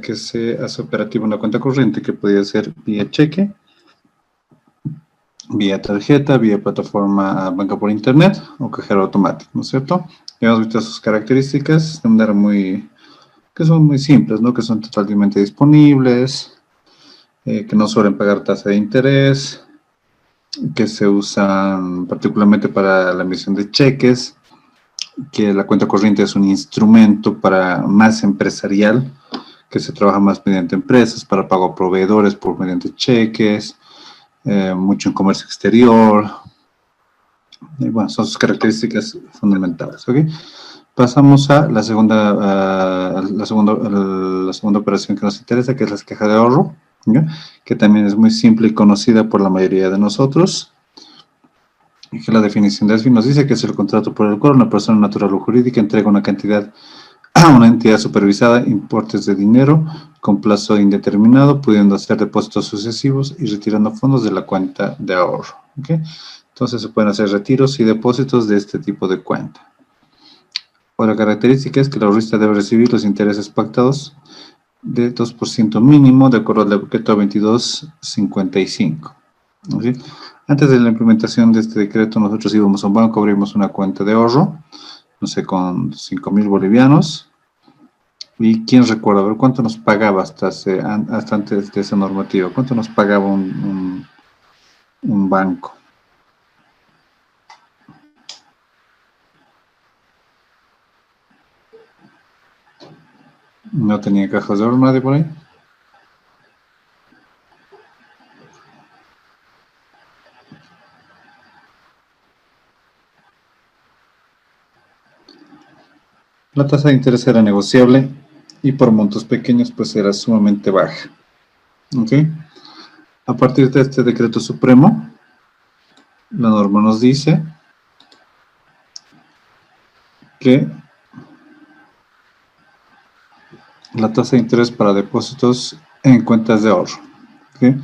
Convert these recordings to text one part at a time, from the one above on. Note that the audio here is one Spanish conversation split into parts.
que se hace operativa una cuenta corriente, que podría ser vía cheque, vía tarjeta, vía plataforma banca por internet o cajero automático, ¿no es cierto? Ya hemos visto sus características de manera que son muy simples, ¿no? Que son totalmente disponibles, que no suelen pagar tasa de interés, que se usan particularmente para la emisión de cheques, que la cuenta corriente es un instrumento más empresarial, que se trabaja más mediante empresas, para pago a proveedores mediante cheques, mucho en comercio exterior. Y bueno, son sus características fundamentales, ¿ok? Pasamos a la segunda operación que nos interesa, que es la caja de ahorro, ¿ya? Que también es muy simple y conocida por la mayoría de nosotros. Y que la definición de ASFI nos dice que es el contrato por el cual una persona natural o jurídica entrega una cantidad a una entidad supervisada, importes de dinero con plazo indeterminado, pudiendo hacer depósitos sucesivos y retirando fondos de la cuenta de ahorro, ¿ok? Entonces se pueden hacer retiros y depósitos de este tipo de cuenta. Otra característica es que el ahorrista debe recibir los intereses pactados de 2% mínimo de acuerdo al decreto 2255. ¿Sí? Antes de la implementación de este decreto, nosotros íbamos a un banco, abrimos una cuenta de ahorro, no sé, con 5.000 bolivianos. ¿Y quién recuerda? A ver, ¿cuánto nos pagaba hasta antes de esa normativa? ¿Cuánto nos pagaba un banco? ¿No tenía cajas de ahorro nadie por ahí? La tasa de interés era negociable y por montos pequeños pues era sumamente baja. ¿Ok? A partir de este decreto supremo, la norma nos dice que la tasa de interés para depósitos en cuentas de ahorro, ¿okay?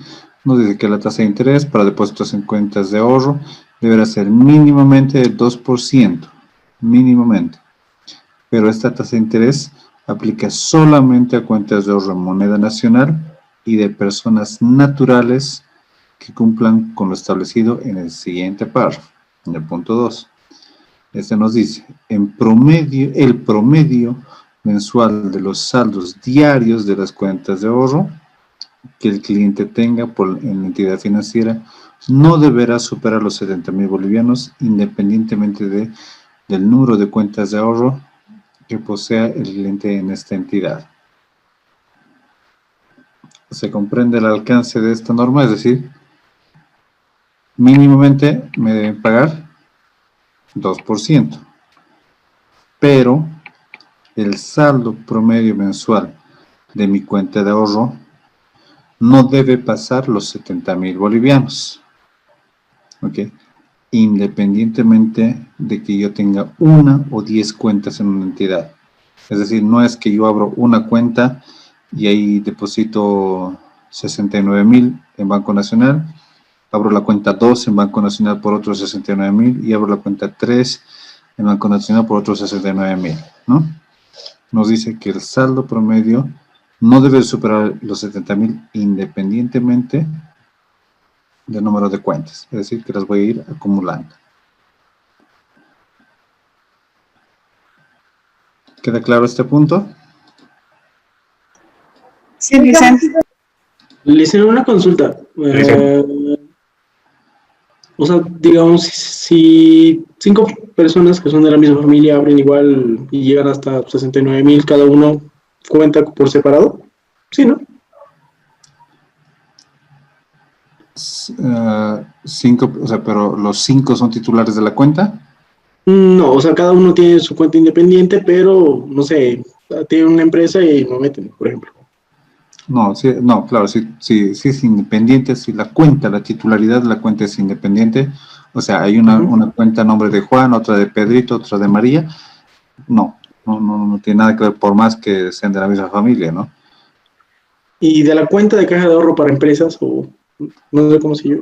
Nos dice que la tasa de interés para depósitos en cuentas de ahorro deberá ser mínimamente del 2%, mínimamente. Pero esta tasa de interés aplica solamente a cuentas de ahorro en moneda nacional y de personas naturales que cumplan con lo establecido en el siguiente párrafo, en el punto 2. Este nos dice, en promedio, el promedio mensual de los saldos diarios de las cuentas de ahorro que el cliente tenga en la entidad financiera no deberá superar los 70.000 bolivianos independientemente del número de cuentas de ahorro que posea el cliente en esta entidad. Se comprende el alcance de esta norma, es decir, mínimamente me deben pagar 2%, pero el saldo promedio mensual de mi cuenta de ahorro no debe pasar los 70.000 bolivianos, ¿ok? Independientemente de que yo tenga 1 o 10 cuentas en una entidad. Es decir, no es que yo abro una cuenta y ahí deposito 69.000 en Banco Nacional, abro la cuenta 2 en Banco Nacional por otros 69.000 y abro la cuenta 3 en Banco Nacional por otros 69.000, ¿no? Nos dice que el saldo promedio no debe superar los 70.000 independientemente del número de cuentas, es decir, que las voy a ir acumulando. ¿Queda claro este punto? Sí, Vicente. Le hice una consulta. O sea, digamos, si 5 personas que son de la misma familia abren igual y llegan hasta 69.000 cada uno, ¿cuenta por separado? Sí, ¿no? 5, o sea, pero los 5 son titulares de la cuenta. No, o sea, cada uno tiene su cuenta independiente, pero, no sé, tiene una empresa y lo meten, por ejemplo. No, sí, no, claro, sí es independiente, si la titularidad de la cuenta es independiente, o sea, hay una cuenta a nombre de Juan, otra de Pedrito, otra de María, no tiene nada que ver, por más que sean de la misma familia, ¿no? Y de la cuenta de caja de ahorro para empresas, o no sé cómo se llama,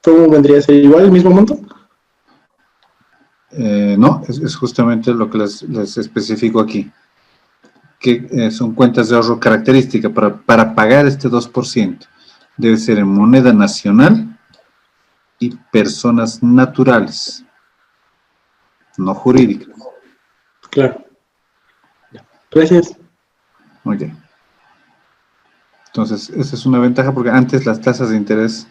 ¿cómo vendría a ser igual el mismo monto? No, es justamente lo que les especifico aquí. que son cuentas de ahorro característica para pagar este 2%. Debe ser en moneda nacional y personas naturales, no jurídicas. Claro. Gracias. Muy bien. Entonces, esa es una ventaja porque antes las tasas de interés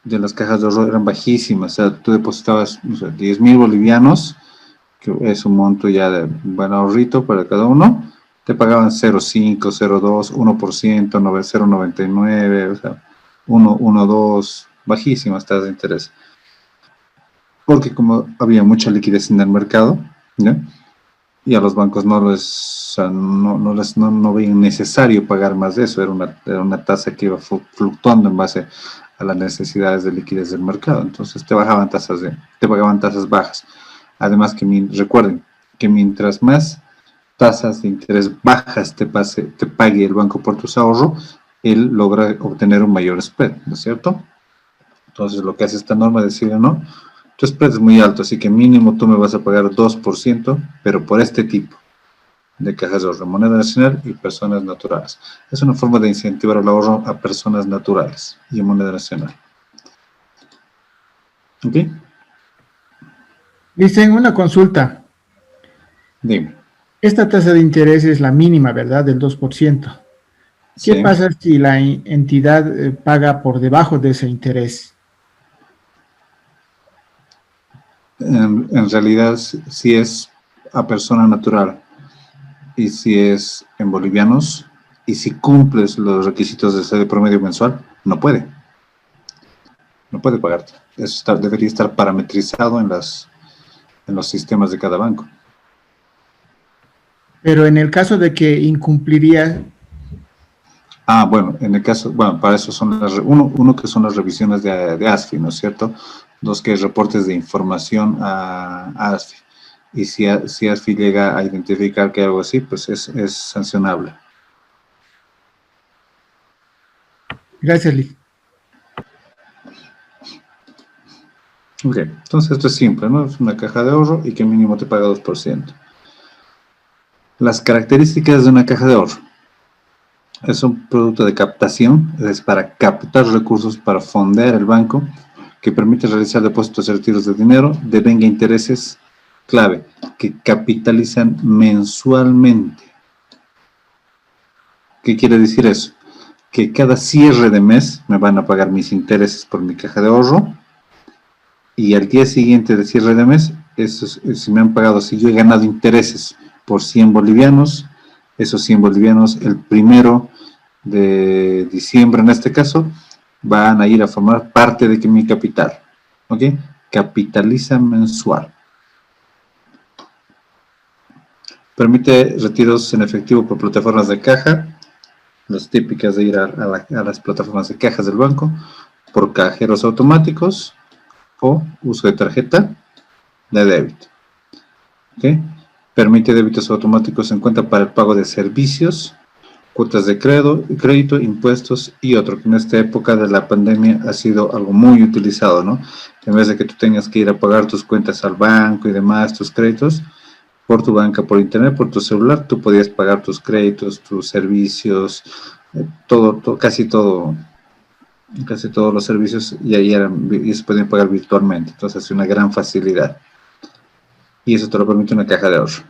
de las cajas de ahorro eran bajísimas. O sea, tú depositabas, no sé, 10.000 bolivianos, que es un monto ya de buen ahorrito para cada uno, te pagaban 0,5, 0,2, 1%, 0,99, o sea, 1,2, bajísimas tasas de interés. Porque como había mucha liquidez en el mercado, ¿no? Y a los bancos no les, o sea, no veían necesario pagar más de eso, era una tasa que iba fluctuando en base a las necesidades de liquidez del mercado, entonces te pagaban tasas bajas. Además que recuerden que mientras más tasas de interés bajas te pague el banco por tus ahorros, él logra obtener un mayor spread, ¿no es cierto? Entonces lo que hace esta norma es decir, no, tu spread es muy alto, así que mínimo tú me vas a pagar 2%, pero por este tipo de cajas de ahorro, moneda nacional y personas naturales. Es una forma de incentivar el ahorro a personas naturales y en moneda nacional. ¿Ok? Dicen una consulta. Dime. Esta tasa de interés es la mínima, ¿verdad? Del 2%. ¿Qué Sí. pasa si la entidad paga por debajo de ese interés? En realidad, si es a persona natural y si es en bolivianos y si cumples los requisitos de sede promedio mensual, no puede pagarte. Eso debería estar parametrizado en los sistemas de cada banco. Pero en el caso de que incumpliría, Bueno, en el caso, bueno, para eso son uno que son las revisiones de ASFI, ¿no es cierto? Dos que es reportes de información a ASFI. Y si ASFI llega a identificar que algo así, pues es sancionable. gracias, Liz. Ok, entonces esto es simple, ¿no? Es una caja de ahorro y que mínimo te paga 2%. Las características de una caja de ahorro. Es un producto de captación, es para captar recursos para fondear el banco, que permite realizar depósitos y retiros de dinero, devenga intereses clave, que capitalizan mensualmente. ¿Qué quiere decir eso? Que cada cierre de mes me van a pagar mis intereses por mi caja de ahorro y al día siguiente de cierre de mes, si me han pagado, si yo he ganado intereses por 100 bolivianos, esos 100 bolivianos, el 1 de diciembre en este caso, van a ir a formar parte de mi capital. ¿Ok? Capitaliza mensual. Permite retiros en efectivo por plataformas de caja, las típicas de ir a las plataformas de cajas del banco, por cajeros automáticos o uso de tarjeta de débito. ¿Ok? Permite débitos automáticos en cuenta para el pago de servicios, cuotas de crédito, impuestos y otro, que en esta época de la pandemia ha sido algo muy utilizado, ¿no? En vez de que tú tengas que ir a pagar tus cuentas al banco y demás, tus créditos, por tu banca, por internet, por tu celular, tú podías pagar tus créditos, tus servicios, casi todos los servicios y se podían pagar virtualmente. Entonces es una gran facilidad. Y eso te lo permite una caja de ahorro.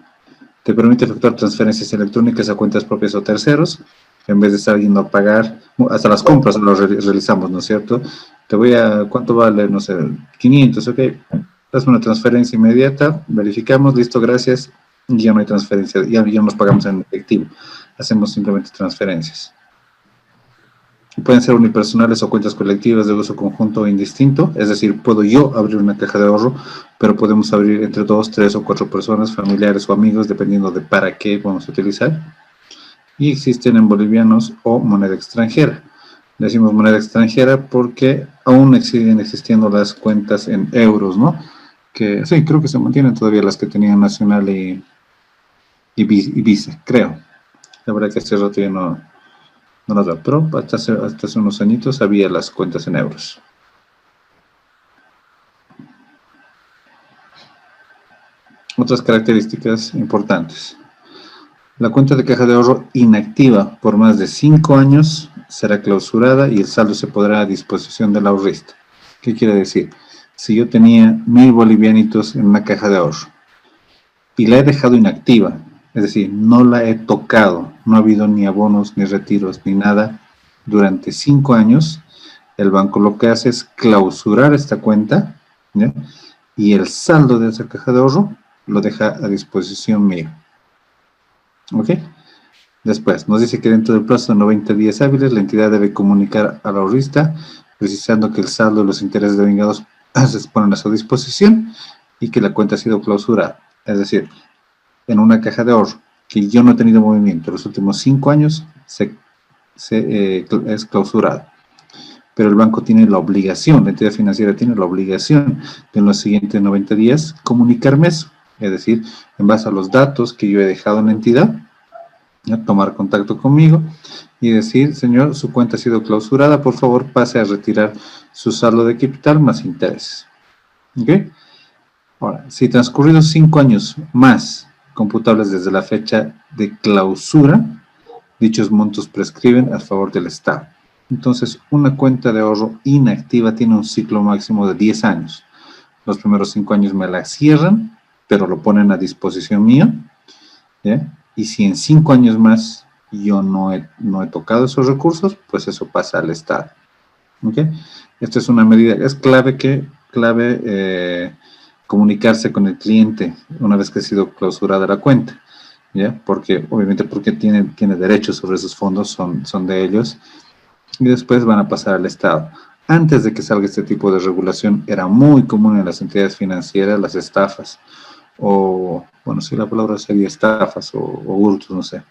Te permite efectuar transferencias electrónicas a cuentas propias o terceros, en vez de estar yendo a pagar, hasta las compras lo realizamos, ¿no es cierto? ¿Cuánto vale? No sé, 500, ok. Hazme una transferencia inmediata, verificamos, listo, gracias, y ya no hay transferencia, ya nos pagamos en efectivo. Hacemos simplemente transferencias. Pueden ser unipersonales o cuentas colectivas de uso conjunto o indistinto, es decir, puedo yo abrir una caja de ahorro, pero podemos abrir entre 2, 3 o 4 personas, familiares o amigos, dependiendo de para qué vamos a utilizar. Y existen en bolivianos o moneda extranjera. Decimos moneda extranjera porque aún siguen existiendo las cuentas en euros, ¿no? Que sí, creo que se mantienen todavía las que tenían Nacional y Visa, creo. La verdad que hace rato ya no las veo, pero hasta hace unos añitos había las cuentas en euros. Otras características importantes. La cuenta de caja de ahorro inactiva por más de 5 años será clausurada y el saldo se pondrá a disposición del ahorrista. ¿Qué quiere decir? Si yo tenía 1.000 bolivianitos en una caja de ahorro y la he dejado inactiva, es decir, no la he tocado, no ha habido ni abonos, ni retiros, ni nada durante 5 años, el banco lo que hace es clausurar esta cuenta, ¿ya? Y el saldo de esa caja de ahorro lo deja a disposición mía. ¿Ok? Después, nos dice que dentro del plazo de 90 días hábiles, la entidad debe comunicar al ahorrista, precisando que el saldo de los intereses devengados se ponen a su disposición y que la cuenta ha sido clausurada. Es decir, en una caja de ahorro que yo no he tenido movimiento en los últimos 5 años, es clausurada. Pero el banco tiene la obligación, la entidad financiera tiene la obligación de en los siguientes 90 días comunicarme eso. Es decir, en base a los datos que yo he dejado en la entidad, ¿ya? Tomar contacto conmigo y decir, señor, su cuenta ha sido clausurada, por favor pase a retirar su saldo de capital más intereses. ¿Ok? Ahora, si transcurridos 5 años más computables desde la fecha de clausura, dichos montos prescriben a favor del Estado. Entonces, una cuenta de ahorro inactiva tiene un ciclo máximo de 10 años. Los primeros 5 años me la cierran, pero lo ponen a disposición mía, ¿ya? Y si en 5 años más yo no he tocado esos recursos, pues eso pasa al Estado. ¿Ok? Esta es una medida, es clave comunicarse con el cliente una vez que ha sido clausurada la cuenta, ¿ya? Porque, obviamente, porque tiene derechos sobre esos fondos, son de ellos, y después van a pasar al Estado. Antes de que salga este tipo de regulación, era muy común en las entidades financieras las estafas, o, bueno, si la palabra sería estafas o hurtos, no sé.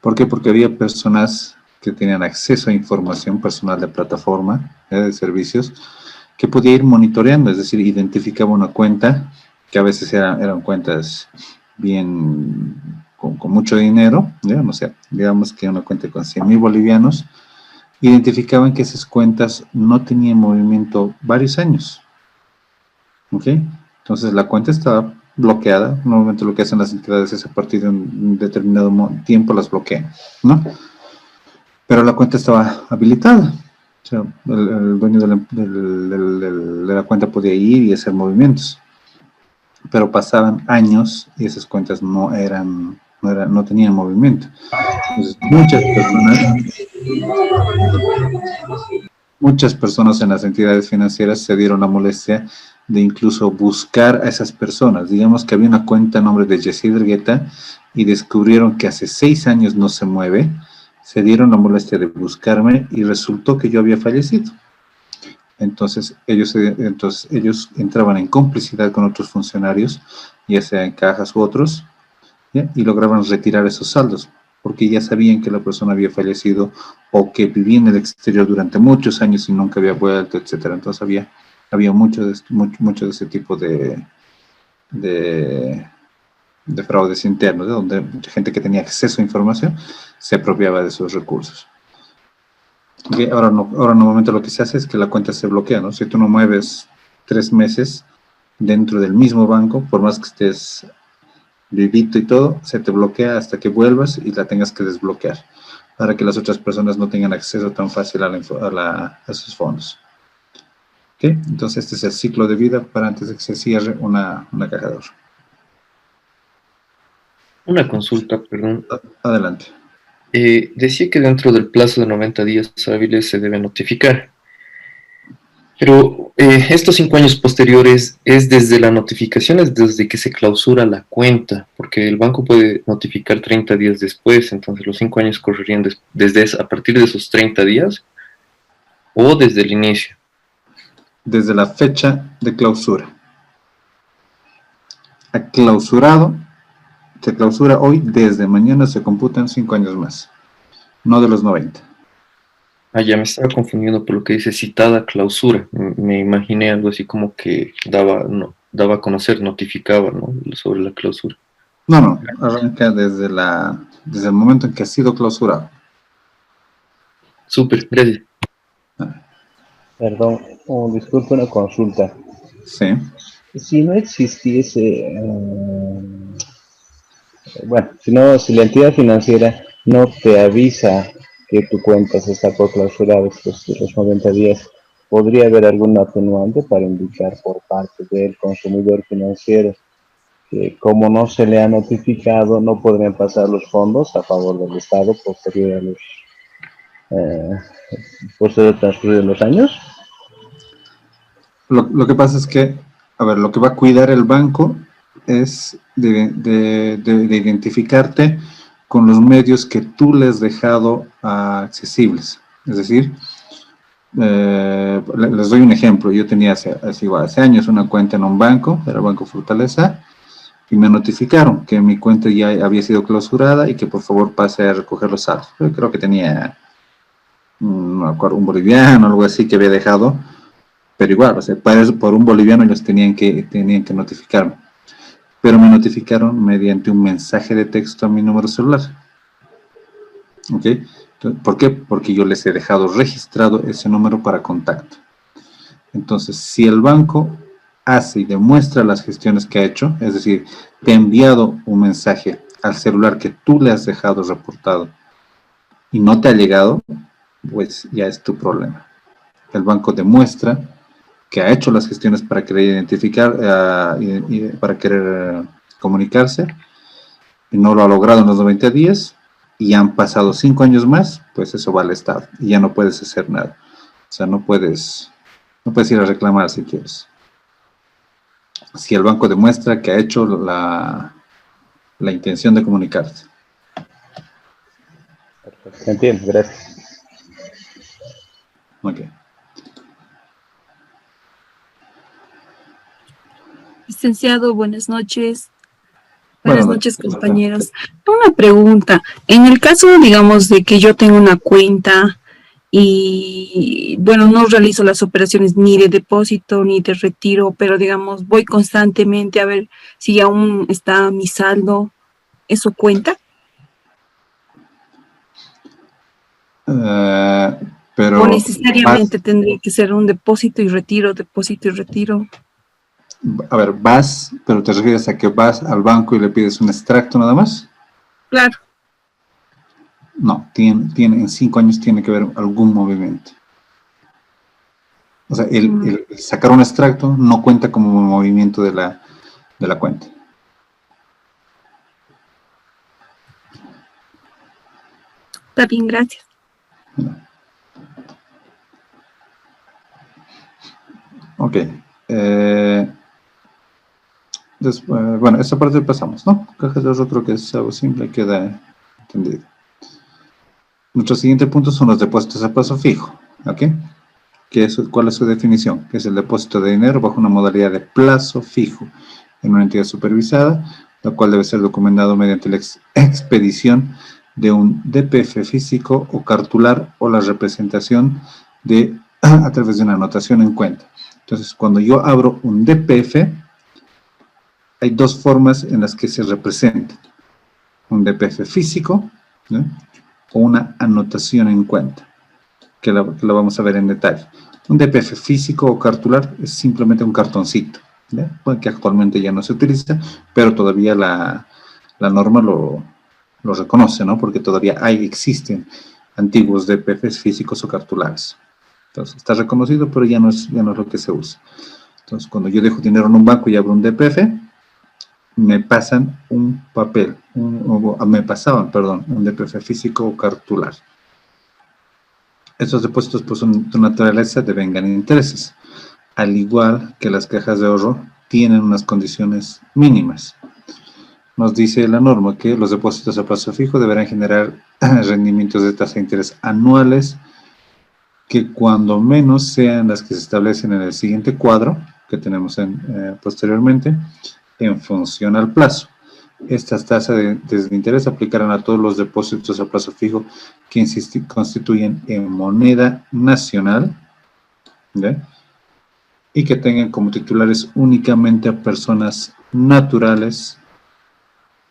¿Por qué? Porque había personas que tenían acceso a información personal de plataforma, de servicios, que podía ir monitoreando, es decir, identificaba una cuenta, que a veces eran cuentas bien, con mucho dinero, ¿ya? No sé, digamos que una cuenta con 100.000 bolivianos, identificaban que esas cuentas no tenían movimiento varios años. ¿Ok? Entonces la cuenta estaba bloqueada. Normalmente lo que hacen las entidades es a partir de un determinado tiempo las bloquean, ¿no? Pero la cuenta estaba habilitada. O sea, el dueño de la cuenta podía ir y hacer movimientos. Pero pasaban años y esas cuentas no tenían movimiento. Entonces, muchas personas en las entidades financieras se dieron la molestia de incluso buscar a esas personas. Digamos que había una cuenta a nombre de Yesid Ergueta y descubrieron que hace 6 años no se mueve. Se dieron la molestia de buscarme y resultó que yo había fallecido. Entonces ellos entraban en complicidad con otros funcionarios, ya sea en cajas u otros, ¿ya? Y lograban retirar esos saldos, porque ya sabían que la persona había fallecido o que vivía en el exterior durante muchos años y nunca había vuelto, etcétera. Entonces había mucho de ese tipo de fraudes internos, ¿de? Donde mucha gente que tenía acceso a información se apropiaba de esos recursos. Okay, ahora normalmente lo que se hace es que la cuenta se bloquea, ¿no? Si tú no mueves 3 meses dentro del mismo banco, por más que estés vivito y todo, se te bloquea hasta que vuelvas y la tengas que desbloquear, para que las otras personas no tengan acceso tan fácil a esos fondos. ¿Ok? Entonces este es el ciclo de vida para antes de que se cierre una caja de ahorro. Una consulta, perdón. Adelante. Decía que dentro del plazo de 90 días hábiles se debe notificar. Pero estos 5 años posteriores es desde la notificación, es desde que se clausura la cuenta, porque el banco puede notificar 30 días después, entonces los 5 años correrían a partir de esos 30 días o desde el inicio. Desde la fecha de clausura. Ha clausurado, se clausura hoy, desde mañana se computan 5 años más, no de los 90. Ah, ya me estaba confundiendo por lo que dice citada clausura. Me imaginé algo así como que daba a conocer, notificaba, ¿no? Sobre la clausura. No, arranca desde el momento en que ha sido clausurado. Súper, gracias. Perdón, disculpe una consulta. Sí. Si no existiese Bueno, si no, si la entidad financiera no te avisa que tu cuenta se está por clausurar estos los 90 días, ¿podría haber algún atenuante para indicar por parte del consumidor financiero que como no se le ha notificado, no podrían pasar los fondos a favor del Estado eh, posterior al transcurrir de los años? Lo que pasa es que, a ver, lo que va a cuidar el banco es de identificarte con los medios que tú le has dejado accesibles. Es decir, les doy un ejemplo. Yo tenía hace años una cuenta en un banco, era el Banco Fortaleza, y me notificaron que mi cuenta ya había sido clausurada y que por favor pase a recoger los saldos. Yo creo que tenía, no me acuerdo, un boliviano, algo así que había dejado, pero igual, o sea, por un boliviano ellos tenían que notificarme. Pero me notificaron mediante un mensaje de texto a mi número celular. ¿Ok? ¿Por qué? Porque yo les he dejado registrado ese número para contacto. Entonces, si el banco hace y demuestra las gestiones que ha hecho, es decir, te ha enviado un mensaje al celular que tú le has dejado reportado y no te ha llegado, pues ya es tu problema. El banco demuestra que ha hecho las gestiones para querer identificar, para querer comunicarse, y no lo ha logrado en los 90 días, y han pasado 5 años más, pues eso va al Estado, y ya no puedes hacer nada. O sea, no puedes ir a reclamar si quieres. Si el banco demuestra que ha hecho la intención de comunicarse. Entiendo, gracias. Ok. Licenciado, buenas noches. Buenas Buenas noches, noches. compañeros. Una pregunta. En el caso, digamos, de que yo tengo una cuenta y, bueno, no realizo las operaciones ni de depósito ni de retiro, pero, digamos, voy constantemente a ver si aún está mi saldo, ¿eso cuenta? Pero ¿O necesariamente tendría que ser un depósito y retiro, depósito y retiro? a ver, pero te refieres a que vas al banco y le pides un extracto nada más? Claro. No, en 5 años tiene que haber algún movimiento. O sea, el sacar un extracto no cuenta como movimiento de la cuenta. Está bien, gracias. Ok. Después, bueno, esta parte pasamos, ¿no? Cajas de ahorro creo que es algo simple, queda entendido. Nuestro siguiente punto son los depósitos a plazo fijo, ¿ok? ¿Cuál es su definición? Que es el depósito de dinero bajo una modalidad de plazo fijo en una entidad supervisada, la cual debe ser documentado mediante la expedición de un DPF físico o cartular o la representación a través de una anotación en cuenta. Entonces, cuando yo abro un DPF, hay dos formas en las que se representa. Un DPF físico, ¿no? O una anotación en cuenta, que la vamos a ver en detalle. Un DPF físico o cartular es simplemente un cartoncito, ¿ya? Que actualmente ya no se utiliza, pero todavía la norma lo reconoce, ¿no? Porque todavía existen antiguos DPFs físicos o cartulares. Entonces, está reconocido, pero ya no es lo que se usa. Entonces, cuando yo dejo dinero en un banco y abro un DPF, me pasan un papel, un DPF físico o cartular. Estos depósitos, por su naturaleza, devengan intereses, al igual que las cajas de ahorro tienen unas condiciones mínimas. Nos dice la norma que los depósitos a plazo fijo deberán generar rendimientos de tasa de interés anuales que cuando menos sean las que se establecen en el siguiente cuadro que tenemos posteriormente, en función al plazo. Estas tasas de interés aplicarán a todos los depósitos a plazo fijo que constituyen en moneda nacional, ¿ve? Y que tengan como titulares únicamente a personas naturales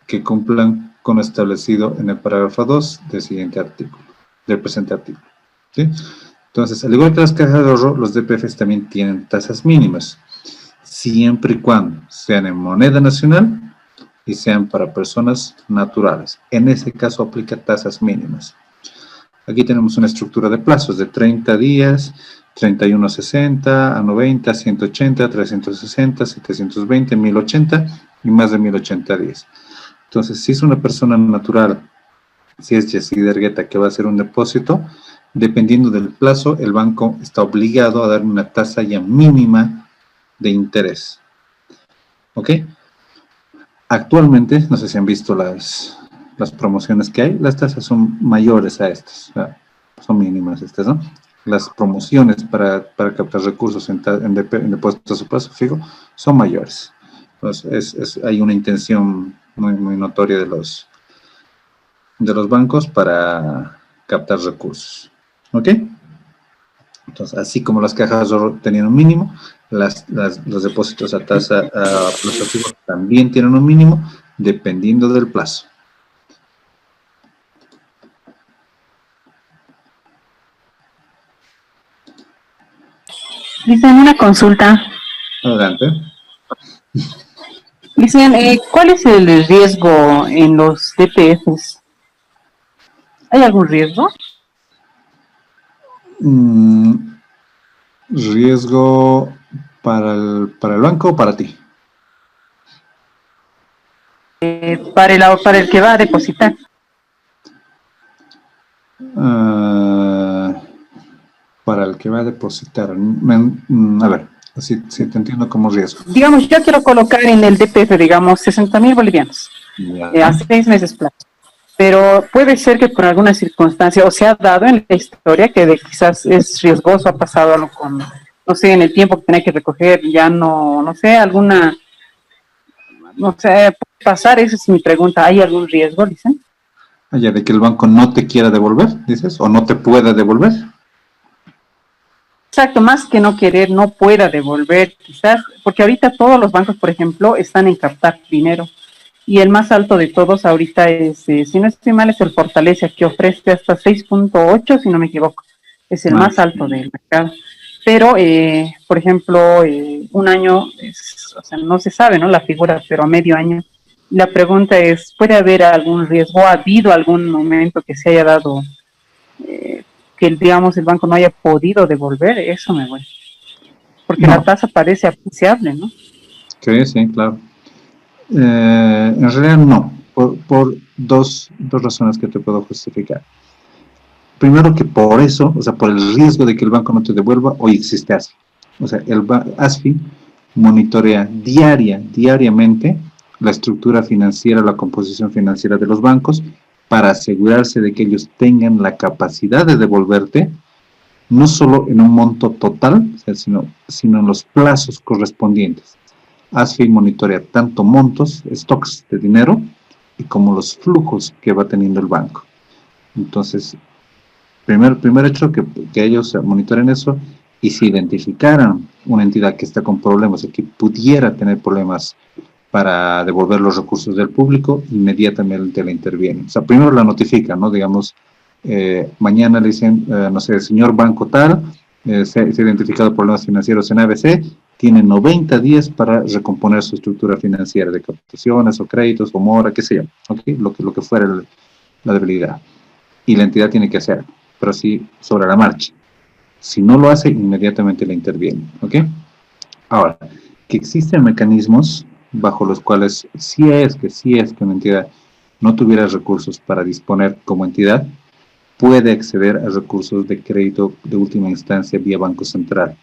que cumplan con lo establecido en el parágrafo 2 del presente artículo. ¿Sí? Entonces, al igual que las cajas de ahorro, los DPFs también tienen tasas mínimas, siempre y cuando sean en moneda nacional y sean para personas naturales. En ese caso aplica tasas mínimas. Aquí tenemos una estructura de plazos de 30 días, 31 a 60, a 90, a 180, a 360, 720, 1080 y más de 1080 días. Entonces, si es una persona natural, si es Yesid Ergueta que va a hacer un depósito, dependiendo del plazo, el banco está obligado a dar una tasa ya mínima de interés. ¿Ok? Actualmente, no sé si han visto las promociones que hay, las tasas son mayores a estas, o sea, son mínimas estas, ¿no? Las promociones para captar recursos en depósitos a plazo fijo son mayores. Entonces, hay una intención muy notoria de los bancos para captar recursos. ¿Ok? Entonces, así como las cajas de ahorro tenían un mínimo, los depósitos a tasa a plazo fijo también tienen un mínimo, dependiendo del plazo. Dicen una consulta. Adelante. Dicen, ¿cuál es el riesgo en los DPFs? ¿Hay algún riesgo? ¿Riesgo para el banco o para ti? Para el que va a depositar. Para el que va a depositar. A ver, si te entiendo como riesgo. Digamos, yo quiero colocar en el DPF, digamos, 60,000 bolivianos. A 6 meses plazo. Pero puede ser que por alguna circunstancia, o se ha dado en la historia que quizás es riesgoso, ha pasado algo con, no sé, en el tiempo que tenía que recoger, ya no sé, puede pasar, esa es mi pregunta, ¿hay algún riesgo, dicen? Allá de que el banco no te quiera devolver, dices, o no te pueda devolver. Exacto, más que no querer, no pueda devolver, quizás, porque ahorita todos los bancos, por ejemplo, están en captar dinero. Y el más alto de todos ahorita es, si no estoy mal, es el Fortaleza, que ofrece hasta 6.8, si no me equivoco. Es el más alto del mercado. Pero, por ejemplo, un año, o sea, no se sabe, ¿no? La figura, pero a medio año. La pregunta es, ¿puede haber algún riesgo? ¿Ha habido algún momento que se haya dado, que, digamos, el banco no haya podido devolver? Eso me voy. Porque No. la tasa parece apreciable, ¿no? Sí, claro. En realidad no, por dos razones que te puedo justificar. Primero que por eso, o sea, por el riesgo de que el banco no te devuelva, hoy existe ASFI. O sea, ASFI monitorea diariamente la estructura financiera, la composición financiera de los bancos para asegurarse de que ellos tengan la capacidad de devolverte, no solo en un monto total, o sea, sino en los plazos correspondientes. ASFI monitorea tanto montos, stocks de dinero, y como los flujos que va teniendo el banco. Entonces, primer hecho que ellos monitoren eso, y si identificaran una entidad que está con problemas o que pudiera tener problemas para devolver los recursos del público, inmediatamente la intervienen. O sea, primero la notifican, ¿no? Digamos, mañana le dicen, no sé, señor banco tal, se ha identificado problemas financieros en ABC, tiene 90 días para recomponer su estructura financiera de captaciones o créditos o mora, qué sé yo, ¿okay? Lo que fuera la debilidad. Y la entidad tiene que hacerlo, pero sí sobre la marcha. Si no lo hace, inmediatamente la interviene, ¿ok? Ahora, que existen mecanismos bajo los cuales si es que una entidad no tuviera recursos para disponer como entidad, puede acceder a recursos de crédito de última instancia vía Banco Central.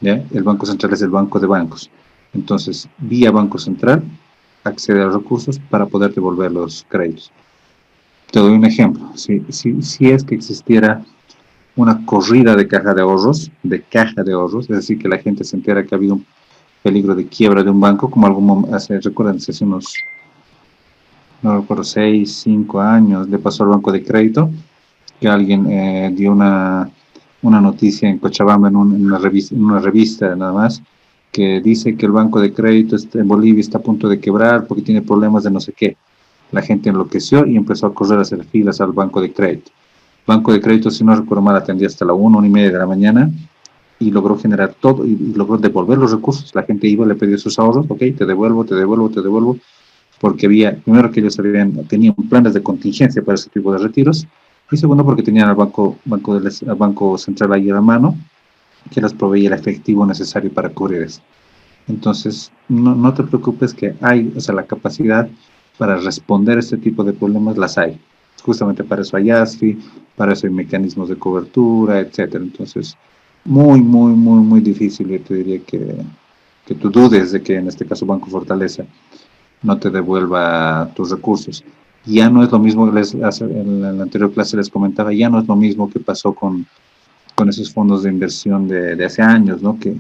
¿Ya? El Banco Central es el banco de bancos. Entonces, vía Banco Central, accede a los recursos para poder devolver los créditos. Te doy un ejemplo. Si es que existiera una corrida de caja de ahorros, es decir, que la gente se entera que ha habido un peligro de quiebra de un banco, como recuerdan, hace unos, no recuerdo, 6, 5 años, le pasó al Banco de Crédito, que alguien dio una noticia en Cochabamba en una revista nada más, que dice que el Banco de Crédito en Bolivia está a punto de quebrar porque tiene problemas de no sé qué. La gente enloqueció y empezó a correr a hacer filas al Banco de Crédito. Banco de Crédito, si no recuerdo mal, atendía hasta la 1:30 de la mañana y logró generar todo y logró devolver los recursos. La gente iba, le pidió sus ahorros, ok, te devuelvo. porque primero que ellos tenían planes de contingencia para ese tipo de retiros, y segundo porque tenían al Banco Central ahí a la mano, que les proveía el efectivo necesario para cubrir eso. Entonces, no te preocupes que hay, o sea, la capacidad para responder a este tipo de problemas las hay. Justamente para eso hay ASFI, para eso hay mecanismos de cobertura, etcétera. Entonces, muy difícil, yo te diría que tú dudes de que en este caso Banco Fortaleza no te devuelva tus recursos. Ya no es lo mismo, en la anterior clase les comentaba, ya no es lo mismo que pasó con esos fondos de inversión de hace años, ¿no? Que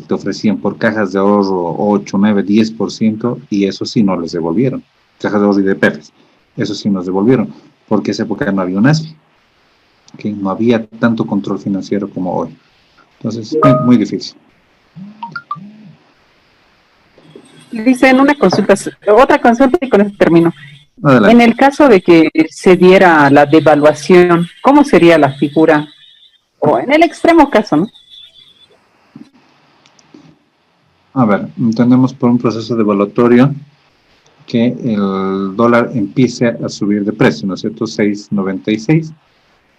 te ofrecían por cajas de ahorro 8, 9, 10%, y eso sí no les devolvieron. Cajas de ahorro y de PEFs, eso sí nos devolvieron, porque en esa época no había un ASFI, que no había tanto control financiero como hoy. Entonces, muy difícil. Dicen una consulta, otra consulta y con eso termino. Adelante. En el caso de que se diera la devaluación, ¿cómo sería la figura? O en el extremo caso, ¿no? A ver, entendemos por un proceso devaluatorio que el dólar empiece a subir de precio, ¿no es cierto? 6.96,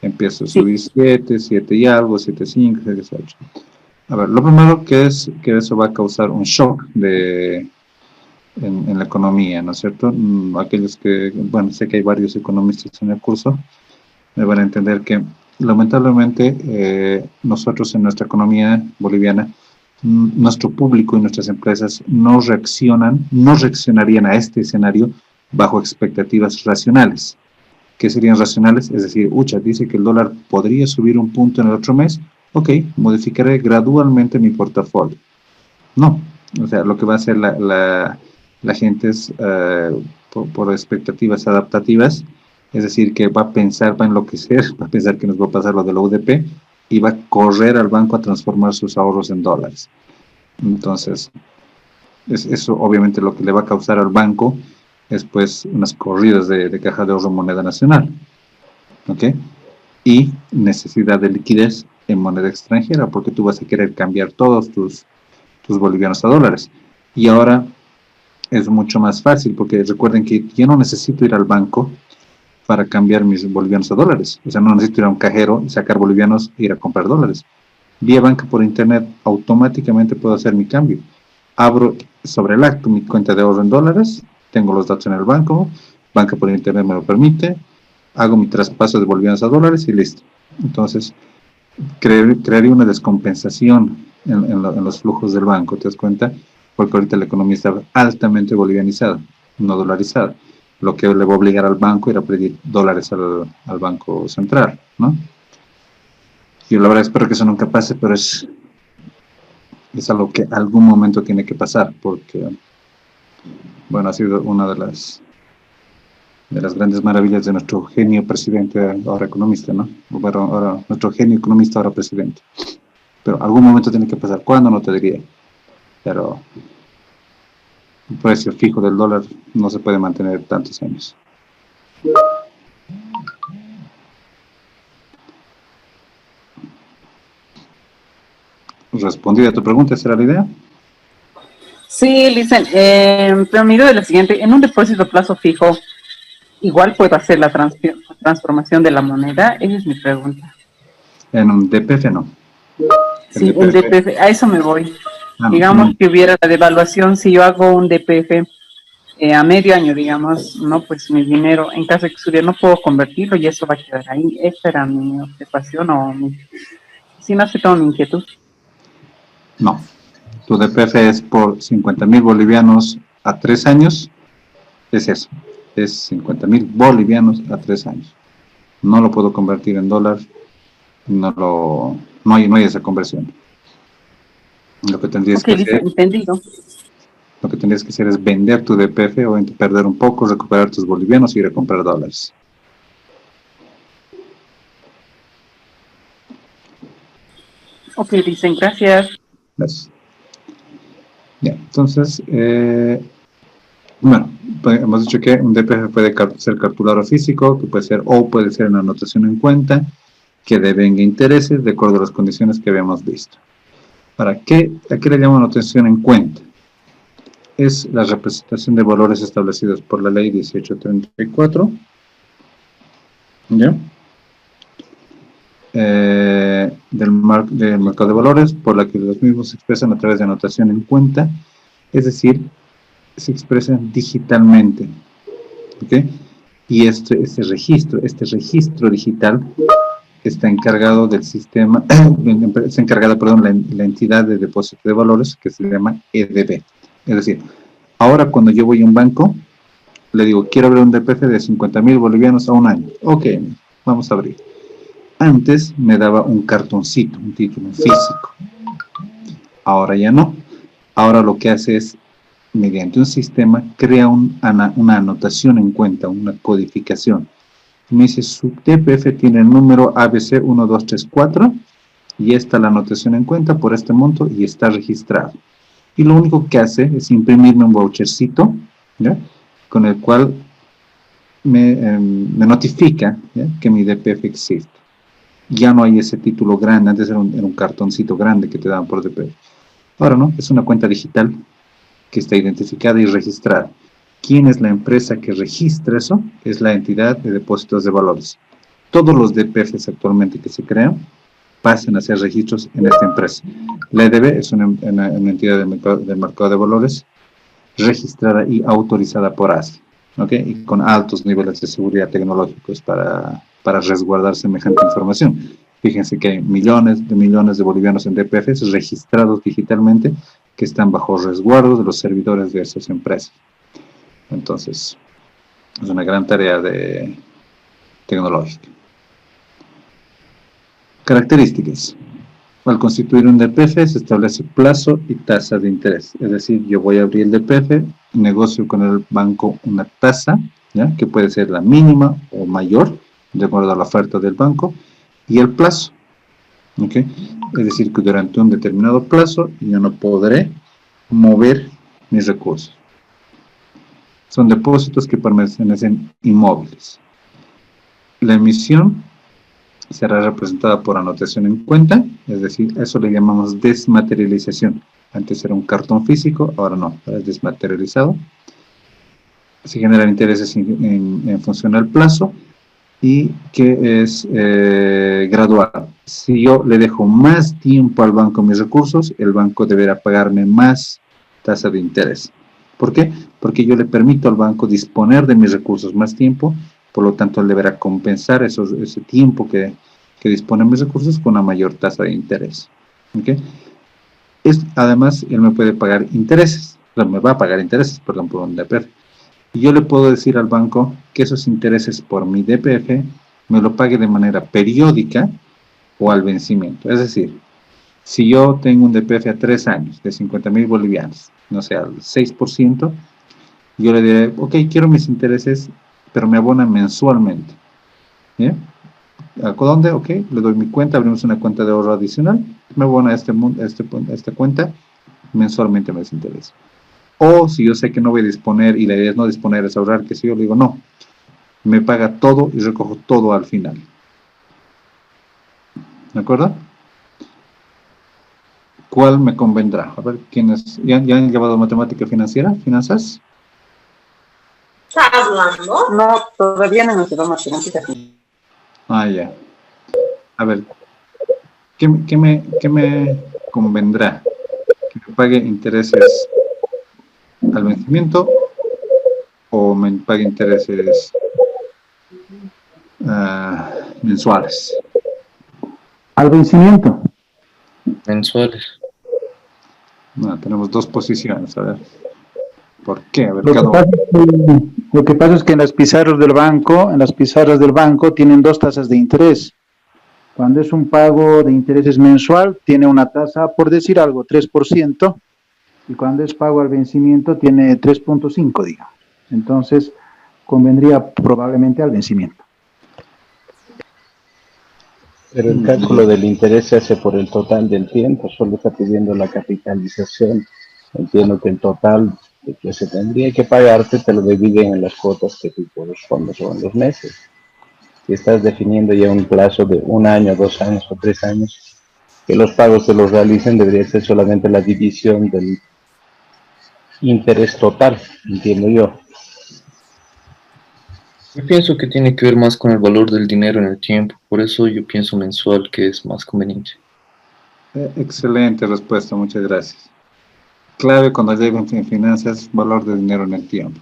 empieza a subir 7 y algo, 7.5, 7.8. A ver, lo primero que eso va a causar un shock en la economía, ¿no es cierto? Aquellos que, bueno, sé que hay varios economistas en el curso, me van a entender que lamentablemente nosotros en nuestra economía boliviana, nuestro público y nuestras empresas no reaccionarían a este escenario bajo expectativas racionales. ¿Qué serían racionales? Es decir, dice que el dólar podría subir un punto en el otro mes, ok, modificaré gradualmente mi portafolio. No, o sea, lo que va a hacer la gente es por expectativas adaptativas, es decir, que va a enloquecer, va a pensar que nos va a pasar lo de la UDP y va a correr al banco a transformar sus ahorros en dólares. Entonces, eso obviamente lo que le va a causar al banco es pues unas corridas de caja de ahorro moneda nacional, ¿ok? Y necesidad de liquidez en moneda extranjera, porque tú vas a querer cambiar todos tus bolivianos a dólares. Y ahora es mucho más fácil, porque recuerden que yo no necesito ir al banco para cambiar mis bolivianos a dólares. O sea, no necesito ir a un cajero y sacar bolivianos e ir a comprar dólares. Vía banca por internet, automáticamente puedo hacer mi cambio. Abro sobre el acto mi cuenta de ahorro en dólares, tengo los datos en el banco, banca por internet me lo permite, hago mi traspaso de bolivianos a dólares y listo. Entonces, crearía una descompensación en los flujos del banco, ¿te das cuenta? Porque ahorita la economía está altamente bolivianizada, no dolarizada, lo que le va a obligar al banco a ir a pedir dólares al Banco Central, ¿no? Yo la verdad espero que eso nunca pase, pero es algo que algún momento tiene que pasar, porque, bueno, ha sido una de las grandes maravillas de nuestro genio presidente, ahora economista, ¿no? Bueno, ahora nuestro genio economista, ahora presidente. Pero algún momento tiene que pasar. ¿Cuándo? No te diría. Pero el precio fijo del dólar no se puede mantener tantos años. ¿Respondí a tu pregunta? ¿Esa era la idea? Sí, dicen, pero mi duda es la siguiente, en un depósito a plazo fijo, ¿igual puedo hacer la transformación de la moneda? Esa es mi pregunta. En un DPF no. Sí, un DPF, a eso me voy. Ah, Digamos no. que hubiera la devaluación, si yo hago un DPF a medio año, digamos, no, pues mi dinero, en caso de que subiera, no puedo convertirlo y eso va a quedar ahí. Esa era mi observación si no sé, todo mi inquietud. No. Tu DPF es por 50.000 bolivianos a 3 años. Es eso. Es 50.000 bolivianos a 3 años. No lo puedo convertir en dólar. No hay esa conversión. Lo que tendrías que hacer, entendido. Lo que tendrías que hacer es vender tu DPF o perder un poco, recuperar tus bolivianos y ir a comprar dólares. Ok, dicen, gracias. Gracias. Ya, entonces, bueno, hemos dicho que un DPF puede ser cartularo físico, que puede ser una anotación en cuenta, que devenga intereses de acuerdo a las condiciones que habíamos visto. ¿A qué le llamo anotación en cuenta? es la representación de valores establecidos por la ley 1834, ¿ya? Del mercado de valores, por la que los mismos se expresan a través de anotación en cuenta, es decir, se expresan digitalmente, ¿ok? Y este registro digital está encargado del sistema, está encargada, perdón, la entidad de depósito de valores que se llama EDB. Es decir, ahora cuando yo voy a un banco, le digo, quiero abrir un DPF de 50.000 bolivianos a un año. Ok, vamos a abrir. Antes me daba un cartoncito, un título físico. Ahora ya no. Ahora lo que hace es, mediante un sistema, crea una anotación en cuenta, una codificación. Me dice, su DPF tiene el número ABC 1234 y está la anotación en cuenta por este monto y está registrado. Y lo único que hace es imprimirme un vouchercito, ¿ya? Con el cual me notifica, ¿ya?, que mi DPF existe. Ya no hay ese título grande, antes era un cartoncito grande que te daban por DPF. Ahora no, es una cuenta digital que está identificada y registrada. ¿Quién es la empresa que registra eso? Es la entidad de depósitos de valores. Todos los DPFs actualmente que se crean pasan a ser registros en esta empresa. La EDB es una entidad del mercado de valores registrada y autorizada por ASI, ¿ok? Y con altos niveles de seguridad tecnológicos para resguardar semejante información. Fíjense que hay millones de bolivianos en DPFs registrados digitalmente que están bajo resguardo de los servidores de esas empresas. Entonces, es una gran tarea tecnológica. Características. Al constituir un DPF se establece plazo y tasa de interés. Es decir, yo voy a abrir el DPF, negocio con el banco una tasa, ¿ya?, que puede ser la mínima o mayor, de acuerdo a la oferta del banco, y el plazo. ¿Ok? Es decir, que durante un determinado plazo yo no podré mover mis recursos. Son depósitos que permanecen inmóviles. La emisión será representada por anotación en cuenta, es decir, eso le llamamos desmaterialización. Antes era un cartón físico, ahora no, ahora es desmaterializado. Se generan intereses en función al plazo y que es gradual. Si yo le dejo más tiempo al banco mis recursos, el banco deberá pagarme más tasa de interés. ¿Por qué? Porque yo le permito al banco disponer de mis recursos más tiempo, por lo tanto él deberá compensar ese tiempo que dispone de mis recursos con una mayor tasa de interés. ¿Okay? Además, él me puede pagar intereses, me va a pagar intereses, perdón, por un DPF. Y yo le puedo decir al banco que esos intereses por mi DPF me lo pague de manera periódica o al vencimiento. Es decir, si yo tengo un DPF a 3 años de 50.000 bolivianos, no sé, al 6%, yo le diré, ok, quiero mis intereses, pero me abonan mensualmente. ¿Bien? ¿A dónde? Ok, le doy mi cuenta, abrimos una cuenta de ahorro adicional, me abona esta cuenta, mensualmente me interesa. O si yo sé que no voy a disponer, y la idea es no disponer, es ahorrar, que si yo le digo, no, me paga todo y recojo todo al final. ¿De acuerdo? ¿Cuál me convendrá? A ver, ¿quiénes ya han llevado matemática financiera, finanzas? ¿Estás hablando? No, todavía no nos lleva matemática. Ah, ya. A ver, ¿qué me convendrá? ¿Que me pague intereses al vencimiento o me pague intereses mensuales? Al vencimiento. Mensuales. No, tenemos dos posiciones, a ver. ¿Por qué? A ver, Lo que pasa es que en las pizarras del banco tienen dos tasas de interés. Cuando es un pago de intereses mensual, tiene una tasa, por decir algo, 3%, y cuando es pago al vencimiento, tiene 3.5, digamos. Entonces, convendría probablemente al vencimiento. Pero el cálculo del interés se hace por el total del tiempo, solo está pidiendo la capitalización. Entiendo que el total que se tendría que pagarte te lo dividen en las cuotas que tú correspondes o en los meses. Si estás definiendo ya un plazo de 1 año, 2 años o 3 años, que los pagos se los realicen, debería ser solamente la división interés total, entiendo yo. Yo pienso que tiene que ver más con el valor del dinero en el tiempo, por eso yo pienso mensual que es más conveniente. Excelente respuesta, muchas gracias. Clave cuando llegan en finanzas, valor de dinero en el tiempo.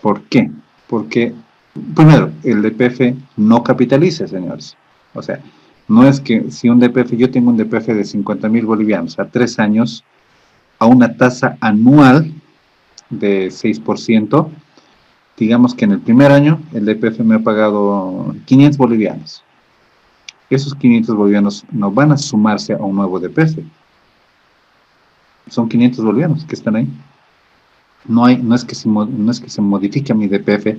¿Por qué? Porque, primero, el DPF no capitaliza, señores. O sea, no es que si un DPF, yo tengo un DPF de 50.000 bolivianos a 3 años, a una tasa anual de 6%, digamos que en el primer año el DPF me ha pagado 500 bolivianos. Esos 500 bolivianos no van a sumarse a un nuevo DPF. Son 500 bolivianos que están ahí. No es que se modifique mi DPF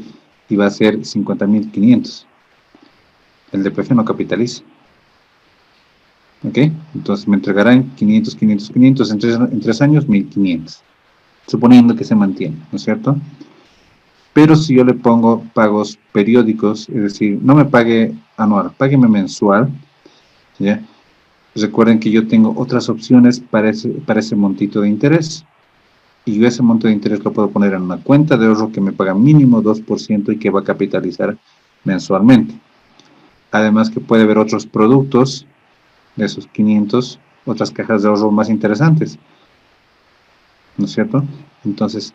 y va a ser 50.500. El DPF no capitaliza. ¿Ok? Entonces me entregarán 500, 500, 500 en 3 años, 1.500. Suponiendo que se mantiene, ¿no es cierto? Pero si yo le pongo pagos periódicos, es decir, no me pague anual, págueme mensual, ¿ya? Recuerden que yo tengo otras opciones para ese montito de interés. Y yo ese monto de interés lo puedo poner en una cuenta de ahorro que me paga mínimo 2% y que va a capitalizar mensualmente. Además que puede haber otros productos de esos 500, otras cajas de ahorro más interesantes, ¿no es cierto? Entonces,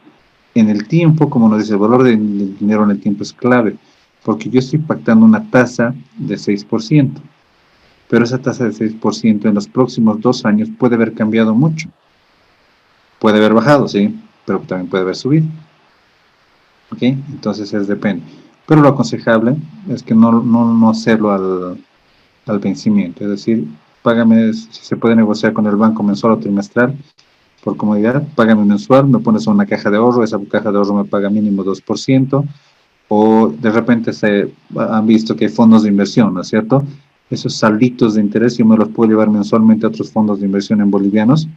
en el tiempo, como nos dice, el valor del dinero en el tiempo es clave, porque yo estoy pactando una tasa de 6%, pero esa tasa de 6% en los próximos 2 años puede haber cambiado mucho. Puede haber bajado, sí, pero también puede haber subido. ¿Ok? Entonces depende. Pero lo aconsejable es que no hacerlo al vencimiento. Es decir, págame, si se puede negociar con el banco mensual o trimestral, por comodidad, págame mensual, me pones una caja de ahorro, esa caja de ahorro me paga mínimo 2%, o de repente se han visto que hay fondos de inversión, ¿no es cierto? Esos salditos de interés yo me los puedo llevar mensualmente a otros fondos de inversión en bolivianos,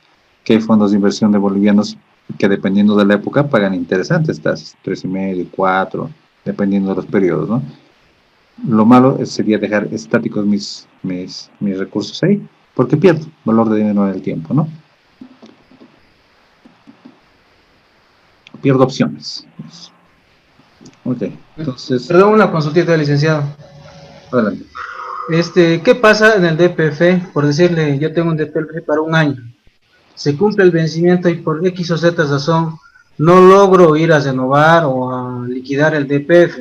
que hay fondos de inversión de bolivianos que dependiendo de la época pagan interesantes tasas, 3,5, 4, dependiendo de los periodos, ¿no? Lo malo sería dejar estáticos mis recursos ahí, porque pierdo valor de dinero en el tiempo, ¿no? Pierdo opciones. Ok, entonces... Perdón, una consultita, licenciado. Adelante. ¿Qué pasa en el DPF? Por decirle, yo tengo un DPF para un año. Se cumple el vencimiento y por X o Z razón no logro ir a renovar o a liquidar el DPF.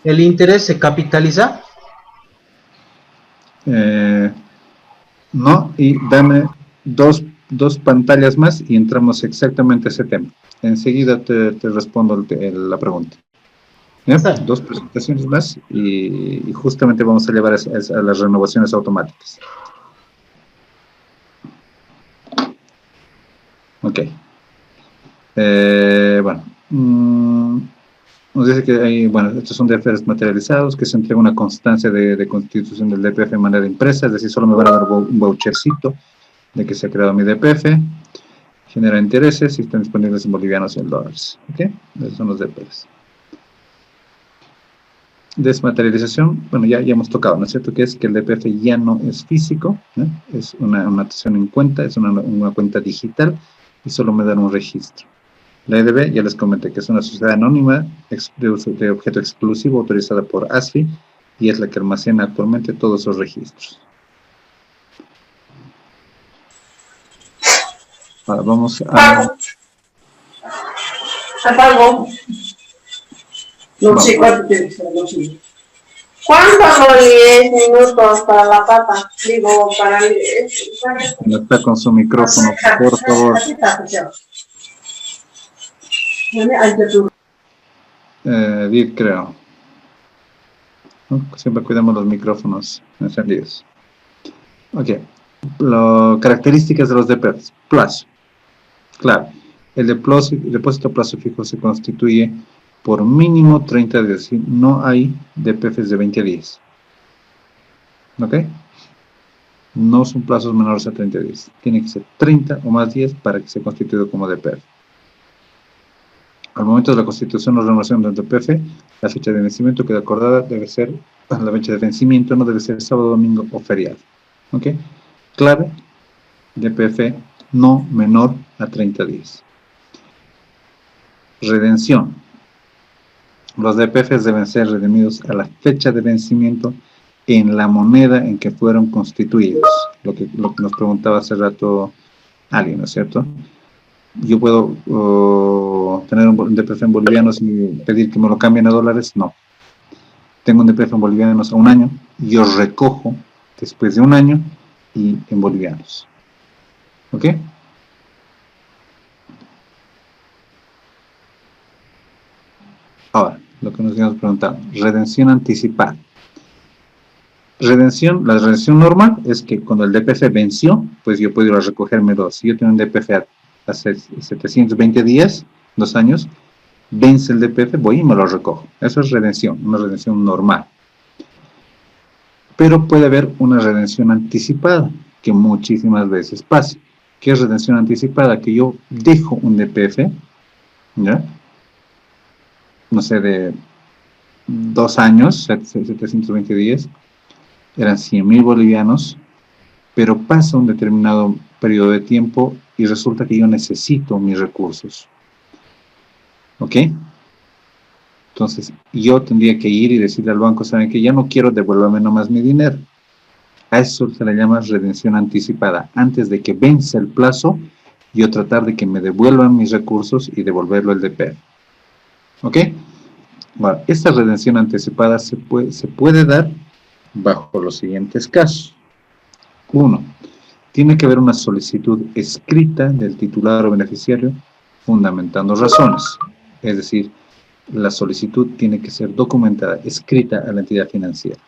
¿El interés se capitaliza? No, y dame dos pantallas más y entramos exactamente a ese tema. Enseguida te respondo la pregunta. ¿Ya? 2 presentaciones más y justamente vamos a llevar a las renovaciones automáticas. Ok. Bueno. Nos dice que hay, bueno, estos son DPFs materializados, que se entrega una constancia de constitución del DPF de manera impresa, es decir, solo me van a dar un vouchercito de que se ha creado mi DPF, genera intereses y están disponibles en bolivianos y en dólares. ¿Ok? Esos son los DPFs. Desmaterialización, bueno, ya hemos tocado, ¿no es cierto? Que es que el DPF ya no es físico, ¿no? Es una anotación en cuenta, es una cuenta digital y solo me dan un registro. La EDB, ya les comenté que es una sociedad anónima de objeto exclusivo autorizada por ASFI y es la que almacena actualmente todos esos registros. Ahora vamos a... Apago. No sé cuánto tiene que ser, no sé. ¿Cuántos son 10 minutos para la papa? Digo, para el... No está con su micrófono, por favor. Edith, creo. ¿No? Siempre cuidamos los micrófonos encendidos. Ok. Características de los DPFs. Plazo. Claro. El depósito a plazo fijo se constituye por mínimo 30 días. No hay DPFs de 20 días. ¿Ok? No son plazos menores a 30 días. Tiene que ser 30 o más días para que sea constituido como DPF. Al momento de la constitución o renovación del DPF, la fecha de vencimiento queda acordada, debe ser, la fecha de vencimiento no debe ser sábado, domingo o feriado. ¿Ok? Clave, DPF no menor a 30 días. Redención. Los DPFs deben ser redimidos a la fecha de vencimiento en la moneda en que fueron constituidos. Lo que nos preguntaba hace rato alguien, ¿no es cierto? ¿Yo puedo tener un DPF en bolivianos y pedir que me lo cambien a dólares? No. Tengo un DPF en bolivianos a un año, yo recojo después de un año y en bolivianos. ¿Ok? Ahora, lo que nos habíamos preguntado, redención anticipada. La redención normal es que cuando el DPF venció, pues yo puedo ir a recogérmelo. Si yo tengo un DPF hace 720 días, 2 años, vence el DPF, voy y me lo recojo. Eso es redención, una redención normal. Pero puede haber una redención anticipada, que muchísimas veces pasa. ¿Qué es redención anticipada? Que yo dejo un DPF, ¿ya? No sé, de 2 años, 720 días, eran 100.000 bolivianos, pero pasa un determinado periodo de tiempo y resulta que yo necesito mis recursos. ¿Ok? Entonces, yo tendría que ir y decirle al banco, ¿saben qué? Ya no quiero devolverme nomás mi dinero. A eso se le llama redención anticipada. Antes de que vence el plazo, yo tratar de que me devuelvan mis recursos y devolverlo el DPF. ¿Ok? Bueno, esta redención anticipada se puede dar bajo los siguientes casos. 1. Tiene que haber una solicitud escrita del titular o beneficiario fundamentando razones. Es decir, la solicitud tiene que ser documentada, escrita a la entidad financiera.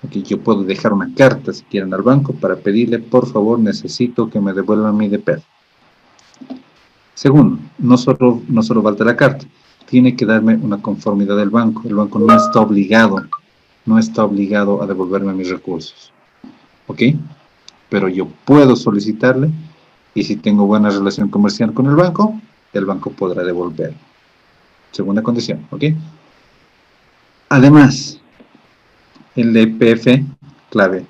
Aquí yo puedo dejar una carta, si quieren, al banco para pedirle, por favor, necesito que me devuelvan mi DPF. Segundo, no solo falta la carta, tiene que darme una conformidad del banco. El banco no está obligado a devolverme mis recursos. ¿Ok? Pero yo puedo solicitarle y si tengo buena relación comercial con el banco podrá devolverme. Segunda condición, ¿ok? Además, el DPF, clave,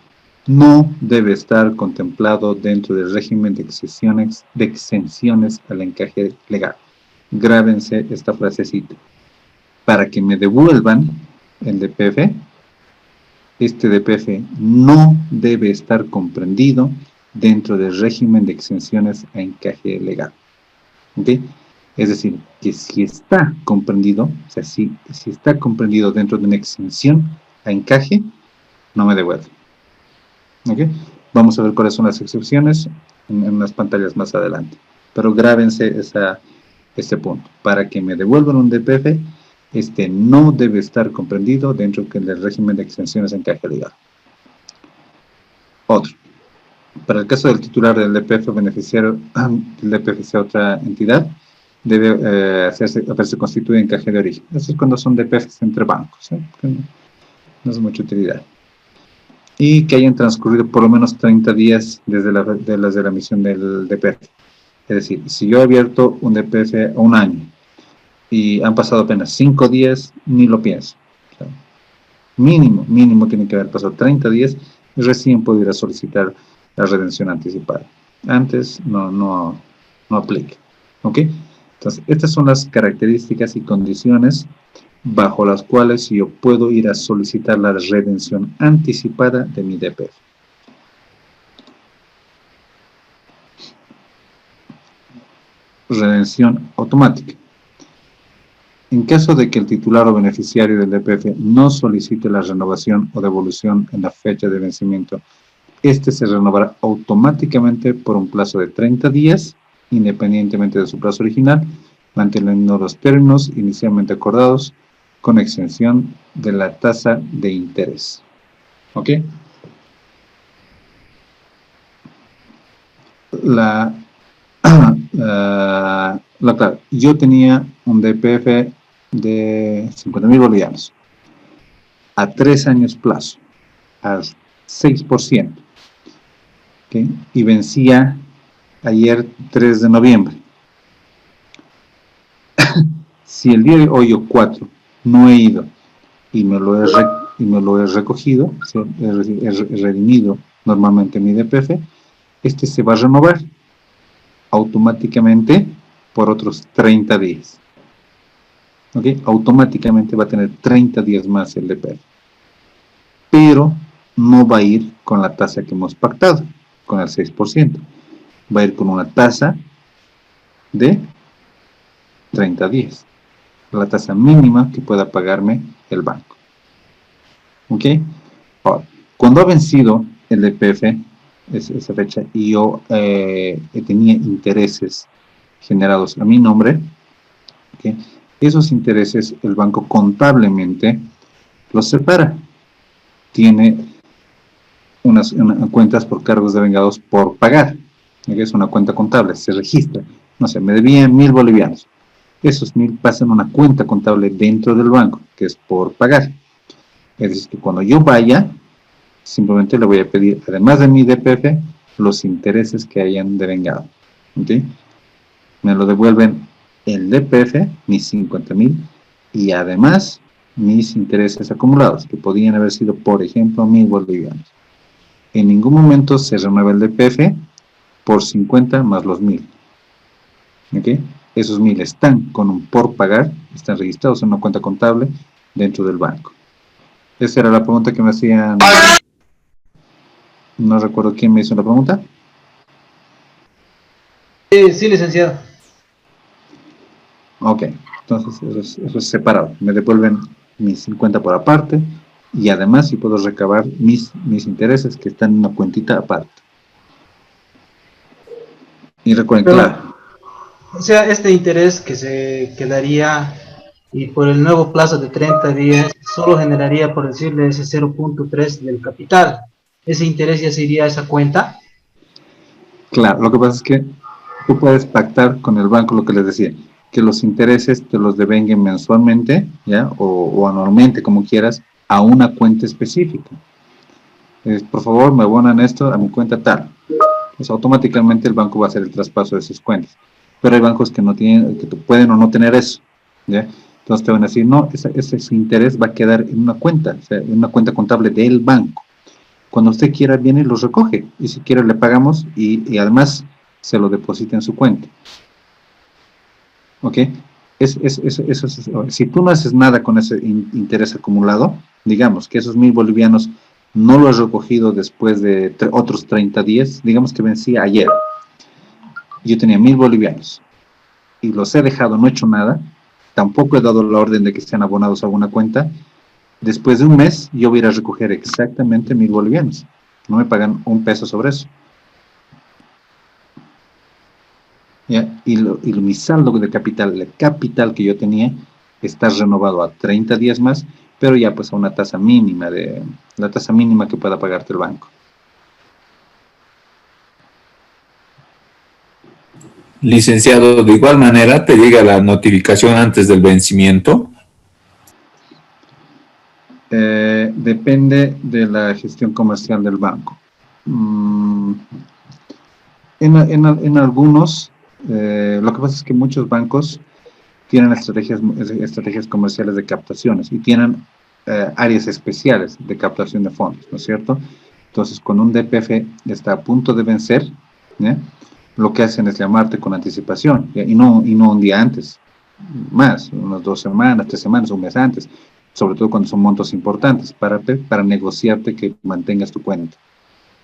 no debe estar contemplado dentro del régimen de exenciones al encaje legal. Grábense esta frasecita. Para que me devuelvan el DPF, este DPF no debe estar comprendido dentro del régimen de exenciones a encaje legal. ¿Ok? Es decir, que si está comprendido, o sea, si está comprendido dentro de una exención a encaje, no me devuelve. ¿Ok? Vamos a ver cuáles son las excepciones en las pantallas más adelante. Pero grábense este punto. Para que me devuelvan un DPF, este no debe estar comprendido dentro del régimen de exenciones a encaje legal. Otro. Para el caso del titular del DPF beneficiario, el DPF sea otra entidad, debe haberse constituido en encaje de origen. Eso es cuando son DPFs entre bancos, ¿eh? No es mucha utilidad. Y que hayan transcurrido por lo menos 30 días desde la emisión del DPF. Es decir, si yo he abierto un DPF a un año y han pasado apenas 5 días, ni lo pienso. O sea, mínimo tiene que haber pasado 30 días y recién puedo ir a solicitar la redención anticipada. Antes no aplica. ¿Ok? Entonces, estas son las características y condiciones bajo las cuales yo puedo ir a solicitar la redención anticipada de mi DPF. Redención automática. En caso de que el titular o beneficiario del DPF no solicite la renovación o devolución en la fecha de vencimiento, este se renovará automáticamente por un plazo de 30 días, independientemente de su plazo original, manteniendo los términos inicialmente acordados con exención de la tasa de interés. ¿Ok? Yo tenía un DPF de 50.000 bolivianos a 3 años plazo, al 6%, ¿okay? Y vencía ayer 3 de noviembre. Si el día de hoy o 4 no he ido y me lo he recogido, he redimido normalmente mi DPF, este se va a renovar automáticamente por otros 30 días. ¿Ok? Automáticamente va a tener 30 días más el DPF. Pero no va a ir con la tasa que hemos pactado, con el 6%. Va a ir con una tasa de 30 días. La tasa mínima que pueda pagarme el banco. ¿Ok? Ahora, cuando ha vencido el DPF, esa fecha, y yo tenía intereses generados a mi nombre, ¿okay? Esos intereses el banco contablemente los separa. Tiene unas cuentas por cargos devengados por pagar, ¿okay? Es una cuenta contable, se registra. No sé, me debían 1.000 bolivianos. Esos 1.000 pasan a una cuenta contable dentro del banco, que es por pagar. Es decir, que cuando yo vaya, simplemente le voy a pedir, además de mi DPF, los intereses que hayan devengado. ¿Okay? Me lo devuelven el DPF, mis 50.000, y además mis intereses acumulados, que podían haber sido, por ejemplo, 1.000 bolivianos. En ningún momento se renueva el DPF por 50 más los 1.000. ¿Okay? Esos 1.000 están con un por pagar, están registrados en una cuenta contable dentro del banco. Esa era la pregunta que me hacían. No recuerdo quién me hizo la pregunta. Sí, licenciado. Ok, entonces eso es separado. Me devuelven mis 50 por aparte y además si puedo recabar mis intereses que están en una cuentita aparte. Y recuerden, Pero, claro. o sea, este interés que se quedaría y por el nuevo plazo de 30 días solo generaría, por decirle, ese 0.3 del capital. Ese interés ya se iría a esa cuenta. Claro, lo que pasa es que tú puedes pactar con el banco lo que les decía, que los intereses te los devenguen mensualmente, ¿ya? O anualmente, como quieras, a una cuenta específica. Por favor, me abonan esto a mi cuenta tal. Pues automáticamente el banco va a hacer el traspaso de sus cuentas. Pero hay bancos que no tienen, que pueden o no tener eso, ¿ya? Entonces te van a decir, no, ese interés va a quedar en una cuenta, o sea, en una cuenta contable del banco. Cuando usted quiera, viene y los recoge. Y si quiere, le pagamos y además se lo deposita en su cuenta. ¿Ok? Si tú no haces nada con ese interés acumulado, digamos que esos 1.000 bolivianos no lo has recogido después de otros 30 días, digamos que vencía ayer. Yo tenía 1.000 bolivianos y los he dejado, no he hecho nada, tampoco he dado la orden de que sean abonados a alguna cuenta. Después de un mes, yo voy a ir a recoger exactamente 1.000 bolivianos. No me pagan un peso sobre eso. ¿Ya? Y mi saldo de capital, el capital que yo tenía, está renovado a 30 días más, pero ya pues a una tasa mínima, la tasa mínima que pueda pagarte el banco. Licenciado, de igual manera, ¿te llega la notificación antes del vencimiento? Depende de la gestión comercial del banco. En algunos, lo que pasa es que muchos bancos tienen estrategias comerciales de captaciones y tienen áreas especiales de captación de fondos, ¿no es cierto? Entonces, cuando un DPF está a punto de vencer, ¿ya? Lo que hacen es llamarte con anticipación, ¿ya? Y no un día antes, más, unas 2 semanas, 3 semanas, un mes antes, sobre todo cuando son montos importantes, para negociarte que mantengas tu cuenta,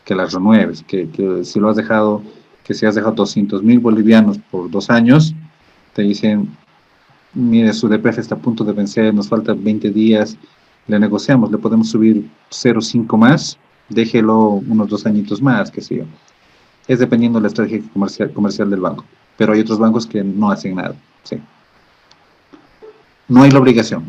que la renueves, que si lo has dejado, que si has dejado 200.000 bolivianos por 2 años, te dicen, mire, su DPF está a punto de vencer, nos faltan 20 días, le negociamos, le podemos subir 0,5 más, déjelo unos 2 añitos más, qué sé yo. Es dependiendo de la estrategia comercial del banco, pero hay otros bancos que no hacen nada, sí. No hay la obligación.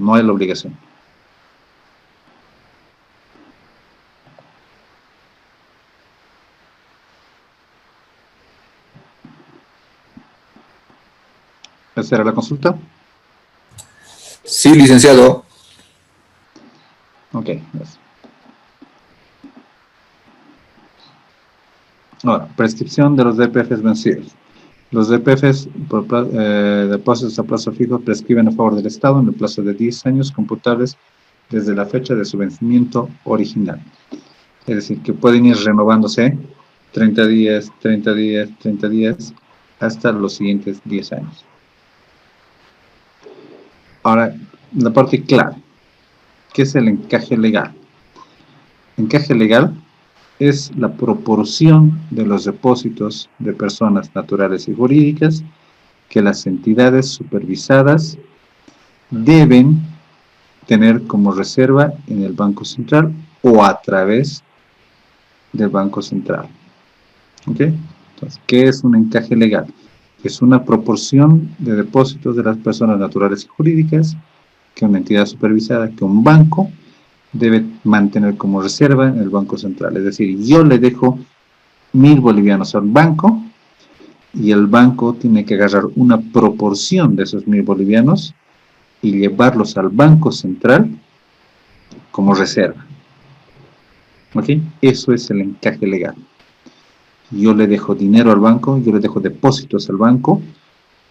¿Esa era la consulta? Sí, licenciado. Ok, gracias. Ahora, prescripción de los DPFs vencidos. Los DPFs, depósitos a plazo fijo, prescriben a favor del Estado en el plazo de 10 años computables desde la fecha de su vencimiento original. Es decir, que pueden ir renovándose 30 días, 30 días, 30 días, hasta los siguientes 10 años. Ahora, la parte clave, ¿qué es el encaje legal? Encaje legal es la proporción de los depósitos de personas naturales y jurídicas que las entidades supervisadas deben tener como reserva en el Banco Central o a través del Banco Central. ¿Ok? Entonces, ¿qué es un encaje legal? Es una proporción de depósitos de las personas naturales y jurídicas que una entidad supervisada, que un banco debe mantener como reserva en el Banco Central. Es decir, yo le dejo 1.000 bolivianos al banco y el banco tiene que agarrar una proporción de esos 1.000 bolivianos y llevarlos al Banco Central como reserva. ¿Ok? Eso es el encaje legal. Yo le dejo dinero al banco, yo le dejo depósitos al banco,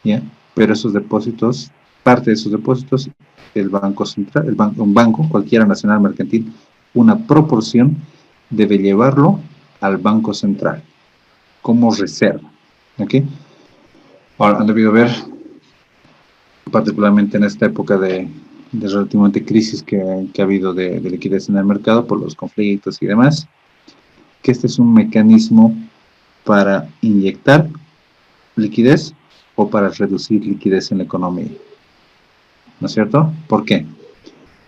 ¿ya? Pero esos depósitos, parte de esos depósitos, el Banco Central, un banco, cualquiera nacional mercantil, una proporción debe llevarlo al Banco Central como reserva. ¿Ok? Ahora, han debido ver, particularmente en esta época de relativamente crisis que ha habido de liquidez en el mercado por los conflictos y demás, que este es un mecanismo para inyectar liquidez o para reducir liquidez en la economía. ¿No es cierto? ¿Por qué?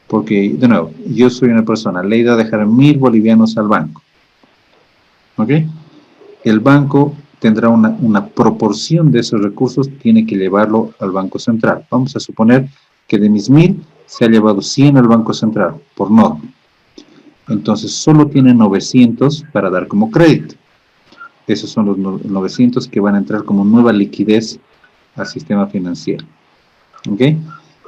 Porque, de nuevo, yo soy una persona, le he ido a dejar 1.000 bolivianos al banco. ¿Ok? El banco tendrá una proporción de esos recursos, tiene que llevarlo al Banco Central. Vamos a suponer que de mis 1.000 se ha llevado 100 al Banco Central, por norma. Entonces, solo tiene 900 para dar como crédito. Esos son los 900 que van a entrar como nueva liquidez al sistema financiero. ¿Ok?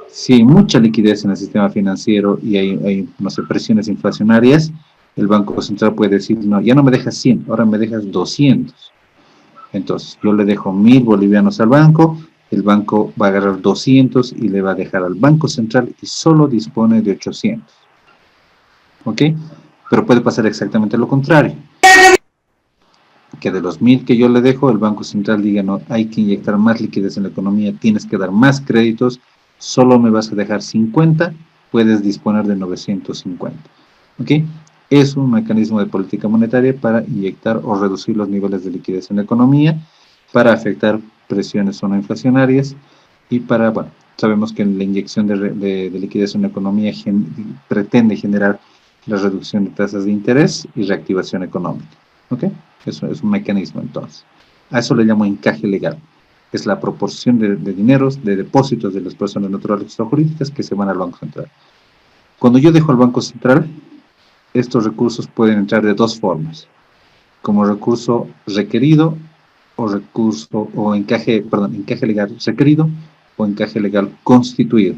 Si hay mucha liquidez en el sistema financiero y hay no sé, presiones inflacionarias, el Banco Central puede decir, no, ya no me dejas 100, ahora me dejas 200. Entonces, yo le dejo 1.000 bolivianos al banco, el banco va a agarrar 200 y le va a dejar al Banco Central y solo dispone de 800. ¿Ok? Pero puede pasar exactamente lo contrario. Que de los 1.000 que yo le dejo, el Banco Central diga, no, hay que inyectar más liquidez en la economía, tienes que dar más créditos, solo me vas a dejar 50, puedes disponer de 950. ¿Ok? Es un mecanismo de política monetaria para inyectar o reducir los niveles de liquidez en la economía, para afectar presiones o no inflacionarias y para, bueno, sabemos que la inyección de liquidez en la economía pretende generar la reducción de tasas de interés y reactivación económica. ¿Ok? Eso es un mecanismo, entonces. A eso le llamo encaje legal. Es la proporción de dineros, de depósitos de las personas naturales o jurídicas que se van al Banco Central. Cuando yo dejo al Banco Central, estos recursos pueden entrar de dos formas. Como recurso requerido o encaje legal requerido o encaje legal constituido.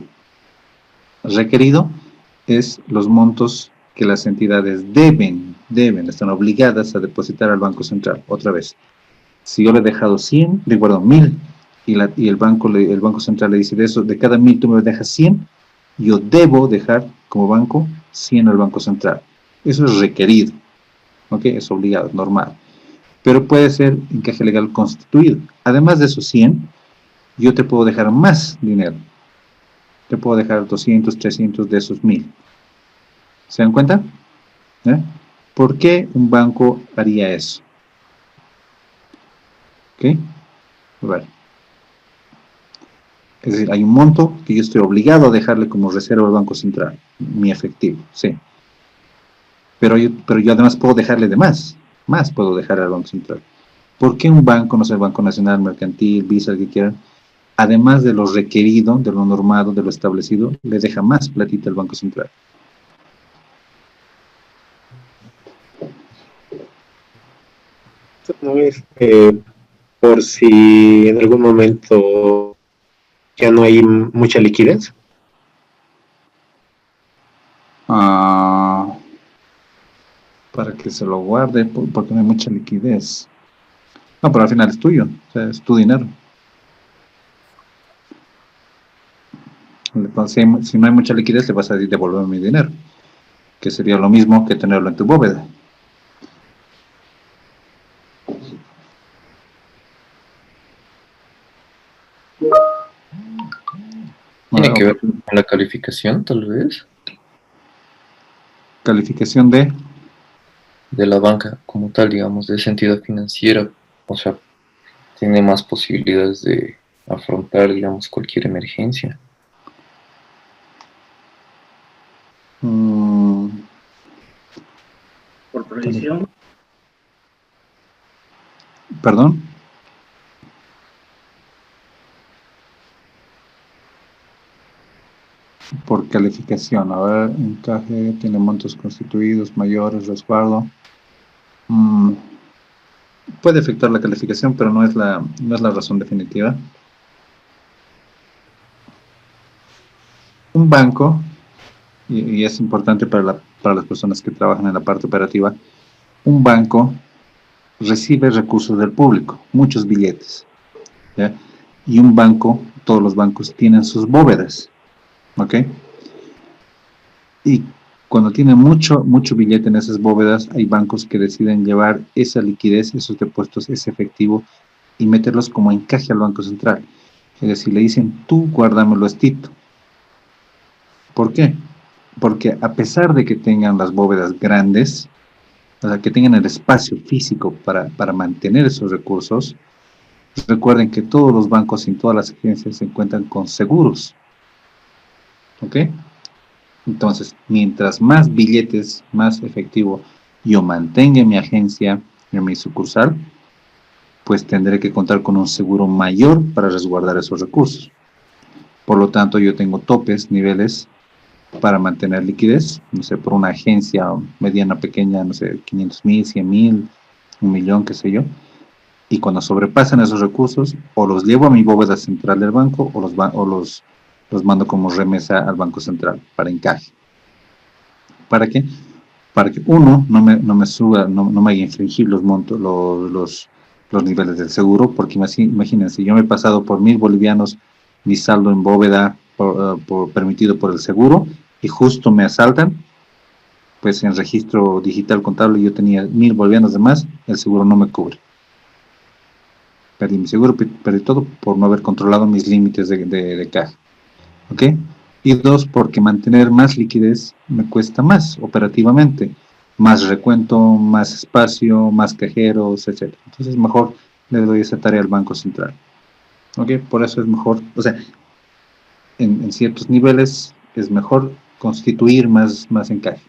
Requerido es los montos que las entidades están obligadas a depositar al Banco Central. Otra vez, si yo le he dejado 1.000, y el Banco Central le dice, de cada 1.000 tú me dejas 100, yo debo dejar como banco 100 al Banco Central. Eso es requerido, ¿ok? Es obligado, normal. Pero puede ser encaje legal constituido. Además de esos 100, yo te puedo dejar más dinero. Te puedo dejar 200, 300 de esos 1.000. ¿Se dan cuenta? ¿Eh? ¿Por qué un banco haría eso? ¿Ok? Vale. Es decir, hay un monto que yo estoy obligado a dejarle como reserva al Banco Central, mi efectivo, sí. Pero yo además puedo dejarle de más puedo dejar al Banco Central. ¿Por qué un banco, no sé, el Banco Nacional, Mercantil, Visa, el que quieran, además de lo requerido, de lo normado, de lo establecido, le deja más platita al Banco Central? No es por si en algún momento ya no hay mucha liquidez. Para que se lo guarde, porque no hay mucha liquidez. No, pero al final es tuyo, o sea, es tu dinero. Si no hay mucha liquidez, le vas a devolver mi dinero, que sería lo mismo que tenerlo en tu bóveda. ¿Tiene que ver con la calificación, tal vez? Calificación de La banca como tal, digamos, de esa entidad financiera. O sea, tiene más posibilidades de afrontar, digamos, cualquier emergencia. Por previsión. ¿Perdón? Por calificación, a ver, encaje, tiene montos constituidos, mayores, resguardo. Puede afectar la calificación, pero no es la razón definitiva. Un banco, y es importante para las personas que trabajan en la parte operativa, un banco recibe recursos del público, muchos billetes, ¿ya? Y un banco, todos los bancos tienen sus bóvedas, ¿ok? Y cuando tienen mucho billete en esas bóvedas, hay bancos que deciden llevar esa liquidez, esos depósitos, ese efectivo, y meterlos como encaje al Banco Central. Es decir, le dicen, tú guárdamelo estito. ¿Por qué? Porque a pesar de que tengan las bóvedas grandes, o sea, que tengan el espacio físico para mantener esos recursos, recuerden que todos los bancos y todas las agencias se encuentran con seguros. ¿Ok? Entonces, mientras más billetes, más efectivo yo mantenga en mi agencia, en mi sucursal, pues tendré que contar con un seguro mayor para resguardar esos recursos. Por lo tanto, yo tengo topes, niveles para mantener liquidez, no sé, por una agencia mediana, pequeña, no sé, 500,000, 100,000, 1,000,000, qué sé yo. Y cuando sobrepasan esos recursos, o los llevo a mi bóveda central del banco, o los mando como remesa al Banco Central para encaje. ¿Para qué? Para que uno no me suba, no me haga infringir los montos, los niveles del seguro, porque imagínense, yo me he pasado por 1,000 bolivianos mi saldo en bóveda permitido por el seguro, y justo me asaltan, pues en registro digital contable yo tenía 1,000 bolivianos de más, el seguro no me cubre. Perdí mi seguro, perdí todo por no haber controlado mis límites de caja. ¿Ok? Y dos, porque mantener más liquidez me cuesta más operativamente. Más recuento, más espacio, más cajeros, etc. Entonces mejor le doy esa tarea al Banco Central. ¿Ok? Por eso es mejor, o sea, en ciertos niveles es mejor constituir más encaje.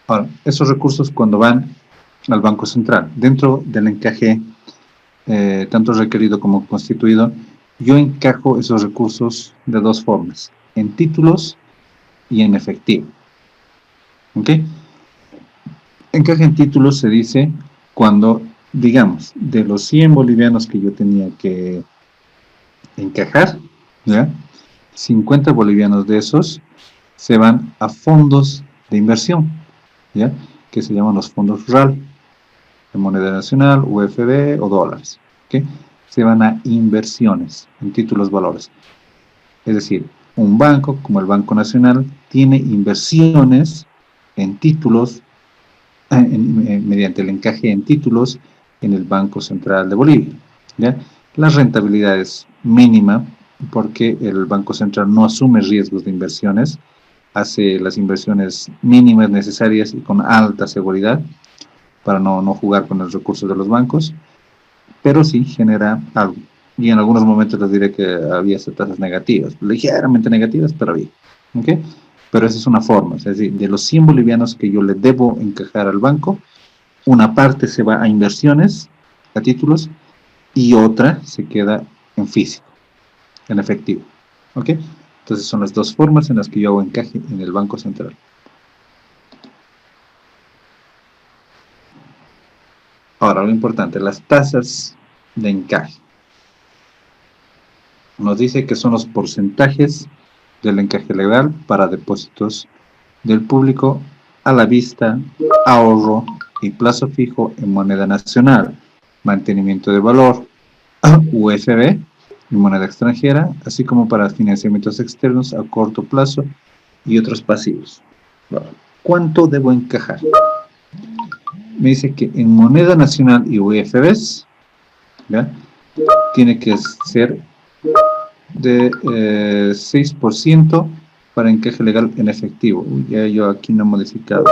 Ahora, esos recursos cuando van al Banco Central, dentro del encaje, tanto requerido como constituido, yo encajo esos recursos de dos formas, en títulos y en efectivo. ¿Ok? Encaje en títulos se dice cuando, digamos, de los 100 bolivianos que yo tenía que encajar, ¿ya? 50 bolivianos de esos se van a fondos de inversión, ¿ya? Que se llaman los fondos RAL, de moneda nacional, UFB o dólares, ¿ok? Se van a inversiones en títulos valores. Es decir, un banco como el Banco Nacional tiene inversiones en títulos, mediante el encaje en títulos en el Banco Central de Bolivia, ¿ya? La rentabilidad es mínima porque el Banco Central no asume riesgos de inversiones, hace las inversiones mínimas necesarias y con alta seguridad para no jugar con los recursos de los bancos, pero sí genera algo. Y en algunos momentos les diré que había tasas negativas, ligeramente negativas, pero había. ¿Ok? Pero esa es una forma, es decir, de los 100 bolivianos que yo le debo encajar al banco, una parte se va a inversiones, a títulos, y otra se queda en físico, en efectivo. ¿Ok? Entonces son las dos formas en las que yo hago encaje en el Banco Central. Ahora, lo importante, las tasas de encaje. Nos dice que son los porcentajes del encaje legal para depósitos del público a la vista, ahorro y plazo fijo en moneda nacional, mantenimiento de valor, UFB y moneda extranjera, así como para financiamientos externos a corto plazo y otros pasivos. ¿Cuánto debo encajar? Me dice que en moneda nacional y UFBs, ¿ya? tiene que ser de 6% para encaje legal en efectivo. Uy, ya yo aquí no he modificado.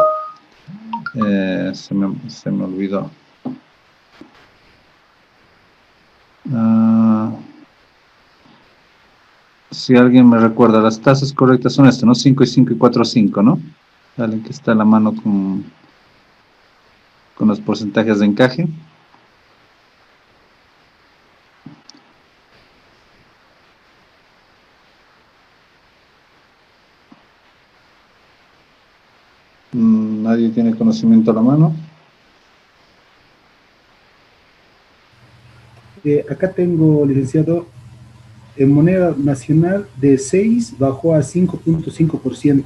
Se me olvidó. Si alguien me recuerda, las tasas correctas son estas, ¿no? 5 y 5 y 4, 5, ¿no? Alguien que está a la mano con los porcentajes de encaje. ¿Nadie tiene conocimiento a la mano? Acá tengo, licenciado, en moneda nacional de 6 bajó a 5.5%.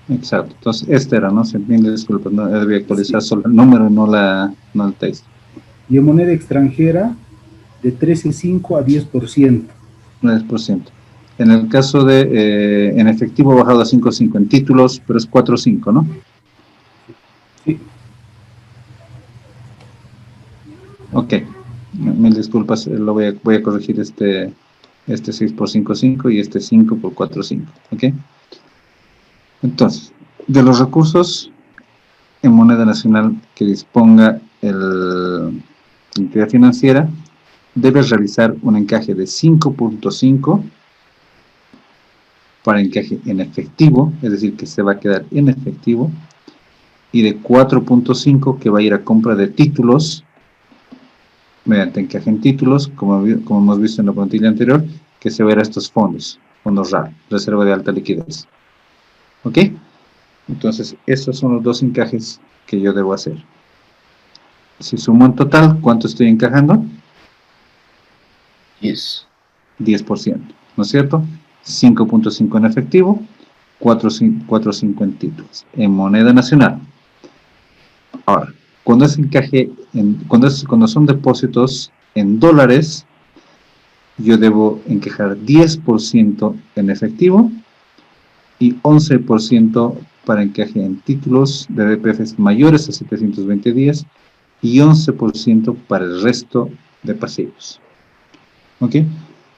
Exacto, entonces este era, ¿no? Se entiende, disculpa, no debía actualizar solo el número, no el texto. Y en moneda extranjera de 13.5 a 10%. 10%. En el caso de, en efectivo ha bajado a 5.5, en títulos, pero es 4.5, ¿no? Sí. Ok, mil disculpas, voy a corregir este 6 por 5.5 y este 5 por 4.5, ¿ok? Entonces, de los recursos en moneda nacional que disponga la entidad financiera, debes realizar un encaje de 5.5 para encaje en efectivo, es decir, que se va a quedar en efectivo, y de 4.5 que va a ir a compra de títulos, mediante encaje en títulos, como hemos visto en la plantilla anterior, que se va a ir a estos fondos RAL, Reserva de Alta Liquidez. ¿Ok? Entonces, estos son los dos encajes que yo debo hacer. Si sumo en total, ¿cuánto estoy encajando? 10%, ¿no es cierto? 5.5 en efectivo, 4.5 en títulos, en moneda nacional. Ahora, cuando es encaje, cuando son depósitos en dólares, yo debo encajar 10% en efectivo y 11% para encaje en títulos de DPFs mayores a 720 días y 11% para el resto de pasivos. ¿Ok?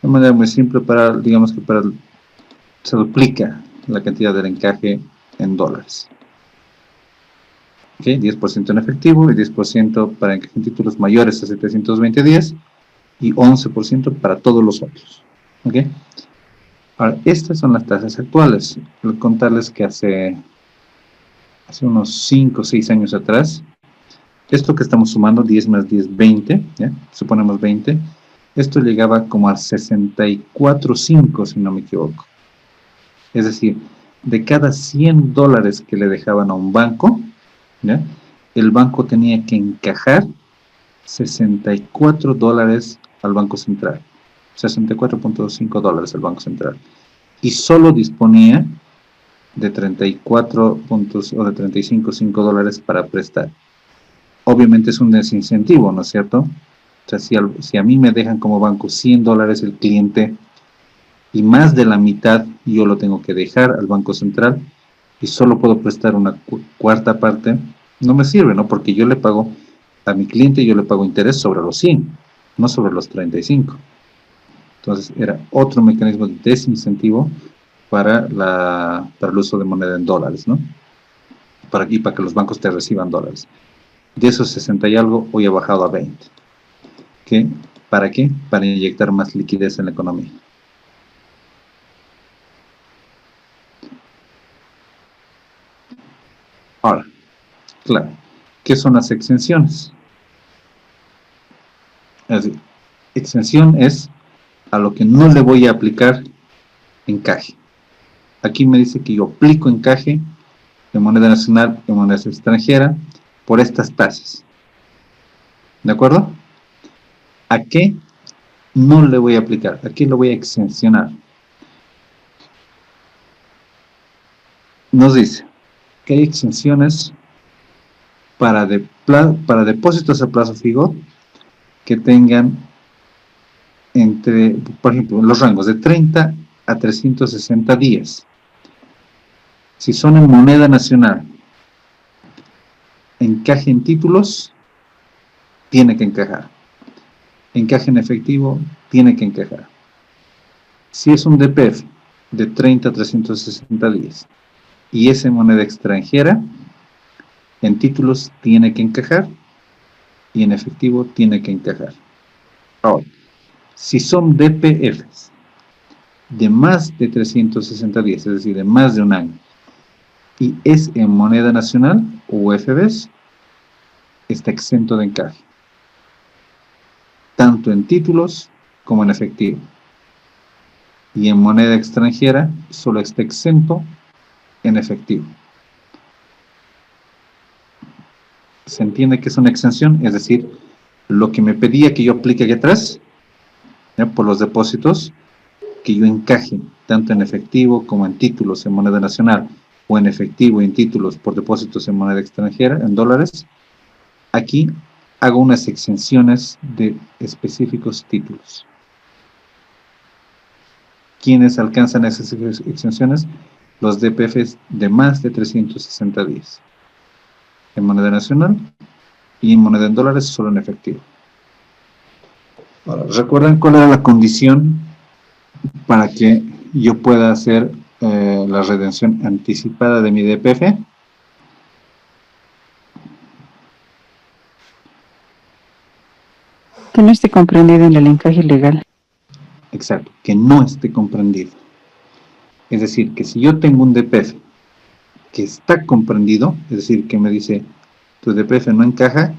De manera muy simple, digamos que se duplica la cantidad del encaje en dólares. ¿Ok? 10% en efectivo y 10% para encaje en títulos mayores a 720 días y 11% para todos los otros. ¿Ok? Ahora, estas son las tasas actuales. Quiero contarles que hace unos 5 o 6 años atrás, esto que estamos sumando, 10 más 10, 20, ¿ya? Suponemos 20, esto llegaba como a 64.5, si no me equivoco. Es decir, de cada 100 dólares que le dejaban a un banco, ¿ya? El banco tenía que encajar 64 dólares al Banco Central. 64.5 dólares al Banco Central. Y solo disponía de 34 puntos o de 35.5 dólares para prestar. Obviamente es un desincentivo, ¿no es cierto? O sea, si a mí me dejan como banco 100 dólares el cliente y más de la mitad yo lo tengo que dejar al Banco Central y solo puedo prestar una cuarta parte, no me sirve, ¿no? Porque yo le pago a mi cliente, yo le pago interés sobre los 100, no sobre los 35. Entonces era otro mecanismo de desincentivo para el uso de moneda en dólares, ¿no? Para que los bancos te reciban dólares. De esos 60 y algo, hoy ha bajado a 20. ¿Para qué? Para inyectar más liquidez en la economía. Ahora, claro, ¿qué son las exenciones? Es decir, exención es a lo que no le voy a aplicar encaje. Aquí me dice que yo aplico encaje de moneda nacional y moneda extranjera por estas tasas. ¿De acuerdo? ¿A qué no le voy a aplicar? ¿A qué lo voy a exencionar? Nos dice que hay exenciones para depósitos a plazo fijo que tengan por ejemplo, los rangos de 30 a 360 días. Si son en moneda nacional, encaje en títulos, tiene que encajar. Encaje en efectivo, tiene que encajar. Si es un DPF de 30 a 360 días y es en moneda extranjera, en títulos tiene que encajar y en efectivo tiene que encajar. Ahora, si son DPFs de más de 360 días, es decir, de más de un año, y es en moneda nacional, UFBs, está exento de encaje, tanto en títulos como en efectivo. Y en moneda extranjera solo está exento en efectivo. Se entiende que es una exención, es decir, lo que me pedía que yo aplique aquí atrás, ¿ya? Por los depósitos, que yo encaje tanto en efectivo como en títulos en moneda nacional, o en efectivo y en títulos por depósitos en moneda extranjera, en dólares. Aquí hago unas exenciones de específicos títulos. ¿Quiénes alcanzan esas exenciones? Los DPFs de más de 360 días. En moneda nacional y en moneda en dólares, solo en efectivo. Ahora, ¿recuerdan cuál era la condición para que yo pueda hacer la redención anticipada de mi DPF? Que no esté comprendido en el encaje legal. Exacto, que no esté comprendido. Es decir, que si yo tengo un DPF que está comprendido, es decir, que me dice, tu DPF no encaja,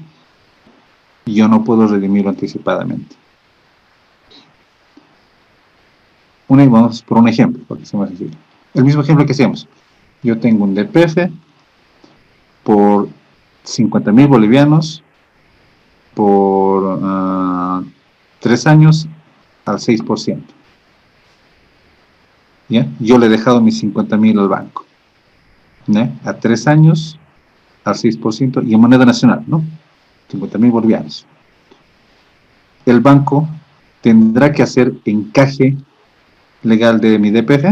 yo no puedo redimirlo anticipadamente. Vamos por un ejemplo, para que sea más sencillo. El mismo ejemplo que hacíamos. Yo tengo un DPF por 50.000 bolivianos por 3 años al 6%. ¿Ya? Yo le he dejado mis 50.000 al banco. ¿Ya? A 3 años al 6% y en moneda nacional, ¿no? 50.000 bolivianos. El banco tendrá que hacer encaje legal de mi DPF.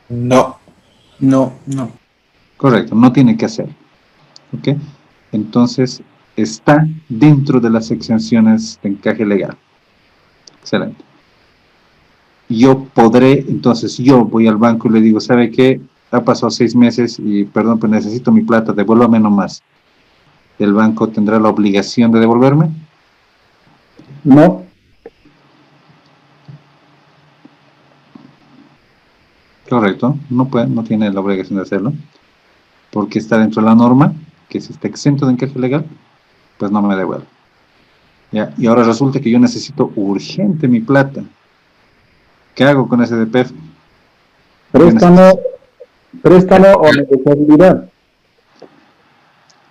No. No. Correcto, no tiene que hacer. ¿Ok? Entonces, está dentro de las exenciones de encaje legal. Excelente. Yo podré, entonces yo voy al banco y le digo, ¿sabe qué? Ha pasado 6 meses y perdón, pero necesito mi plata, devuélvame nomás. ¿El banco tendrá la obligación de devolverme? No. Correcto, no puede, no tiene la obligación de hacerlo, porque está dentro de la norma, que si está exento de encaje legal, pues no me devuelve. ¿Ya? Y ahora resulta que yo necesito urgente mi plata. ¿Qué hago con ese DPF? Préstamo o negociabilidad.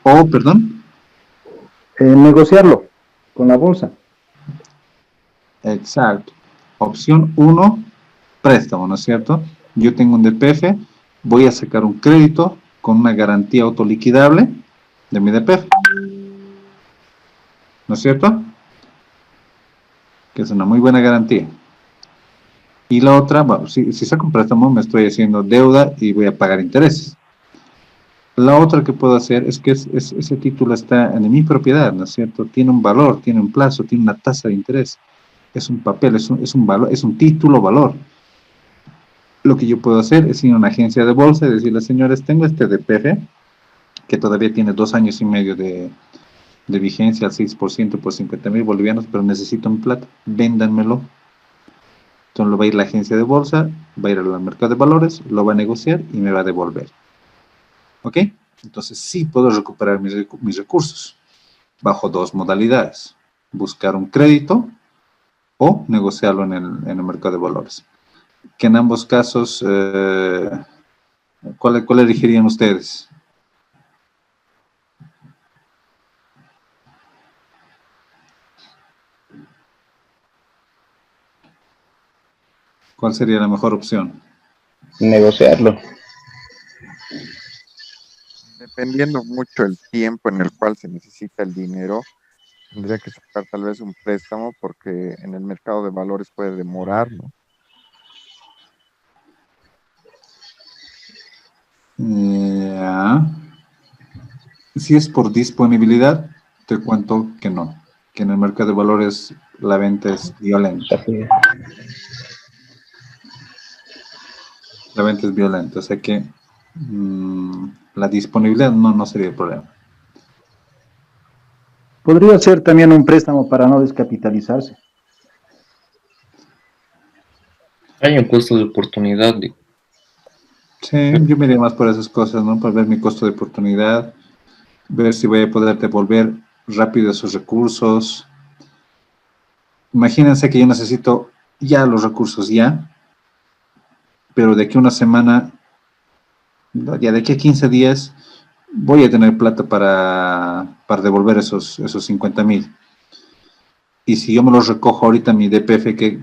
Perdón. Negociarlo con la bolsa. Exacto. Opción 1, préstamo, ¿no es cierto? Yo tengo un DPF, voy a sacar un crédito con una garantía autoliquidable de mi DPF. ¿No es cierto? Que es una muy buena garantía. Y la otra, bueno, si saco un préstamo me estoy haciendo deuda y voy a pagar intereses. La otra que puedo hacer es que ese título está en mi propiedad, ¿no es cierto? Tiene un valor, tiene un plazo, tiene una tasa de interés. Es un papel, es un valor, es un título valor. Lo que yo puedo hacer es ir a una agencia de bolsa y decirle, señores, tengo este DPF que todavía tiene 2 años y medio de vigencia al 6% por 50.000 bolivianos, pero necesito mi plata, véndanmelo. Entonces lo va a ir la agencia de bolsa, va a ir al mercado de valores, lo va a negociar y me va a devolver. ¿Ok? Entonces sí puedo recuperar mis recursos bajo 2 modalidades. Buscar un crédito o negociarlo en el mercado de valores. Que en ambos casos, ¿cuál elegirían ustedes? ¿Cuál sería la mejor opción? Negociarlo. Dependiendo mucho el tiempo en el cual se necesita el dinero, tendría que sacar tal vez un préstamo porque en el mercado de valores puede demorar, ¿no? Si es por disponibilidad, te cuento que no. Que en el mercado de valores la venta es violenta. La venta es violenta, o sea que la disponibilidad no sería el problema. Podría ser también un préstamo para no descapitalizarse. Hay un costo de oportunidad. Sí, yo me iría más por esas cosas, ¿no? Para ver mi costo de oportunidad, ver si voy a poder devolver rápido esos recursos. Imagínense que yo necesito ya los recursos ya, pero de aquí a una semana, ya de aquí a 15 días, voy a tener plata para devolver esos 50,000. Y si yo me los recojo ahorita mi DPF que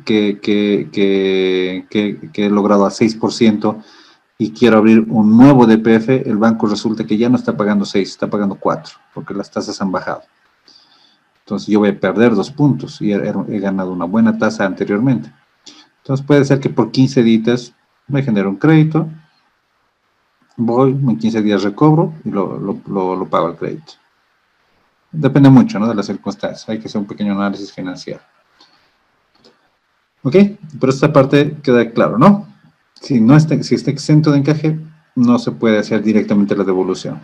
he logrado a 6% y quiero abrir un nuevo DPF, el banco resulta que ya no está pagando 6, está pagando 4, porque las tasas han bajado. Entonces yo voy a perder 2 puntos y he ganado una buena tasa anteriormente. Entonces puede ser que por 15 días me genere un crédito, voy, en 15 días recobro y lo pago el crédito. Depende mucho, ¿no?, de las circunstancias. Hay que hacer un pequeño análisis financiero. ¿Ok? Pero esta parte queda claro, ¿no? Si está exento de encaje, no se puede hacer directamente la devolución.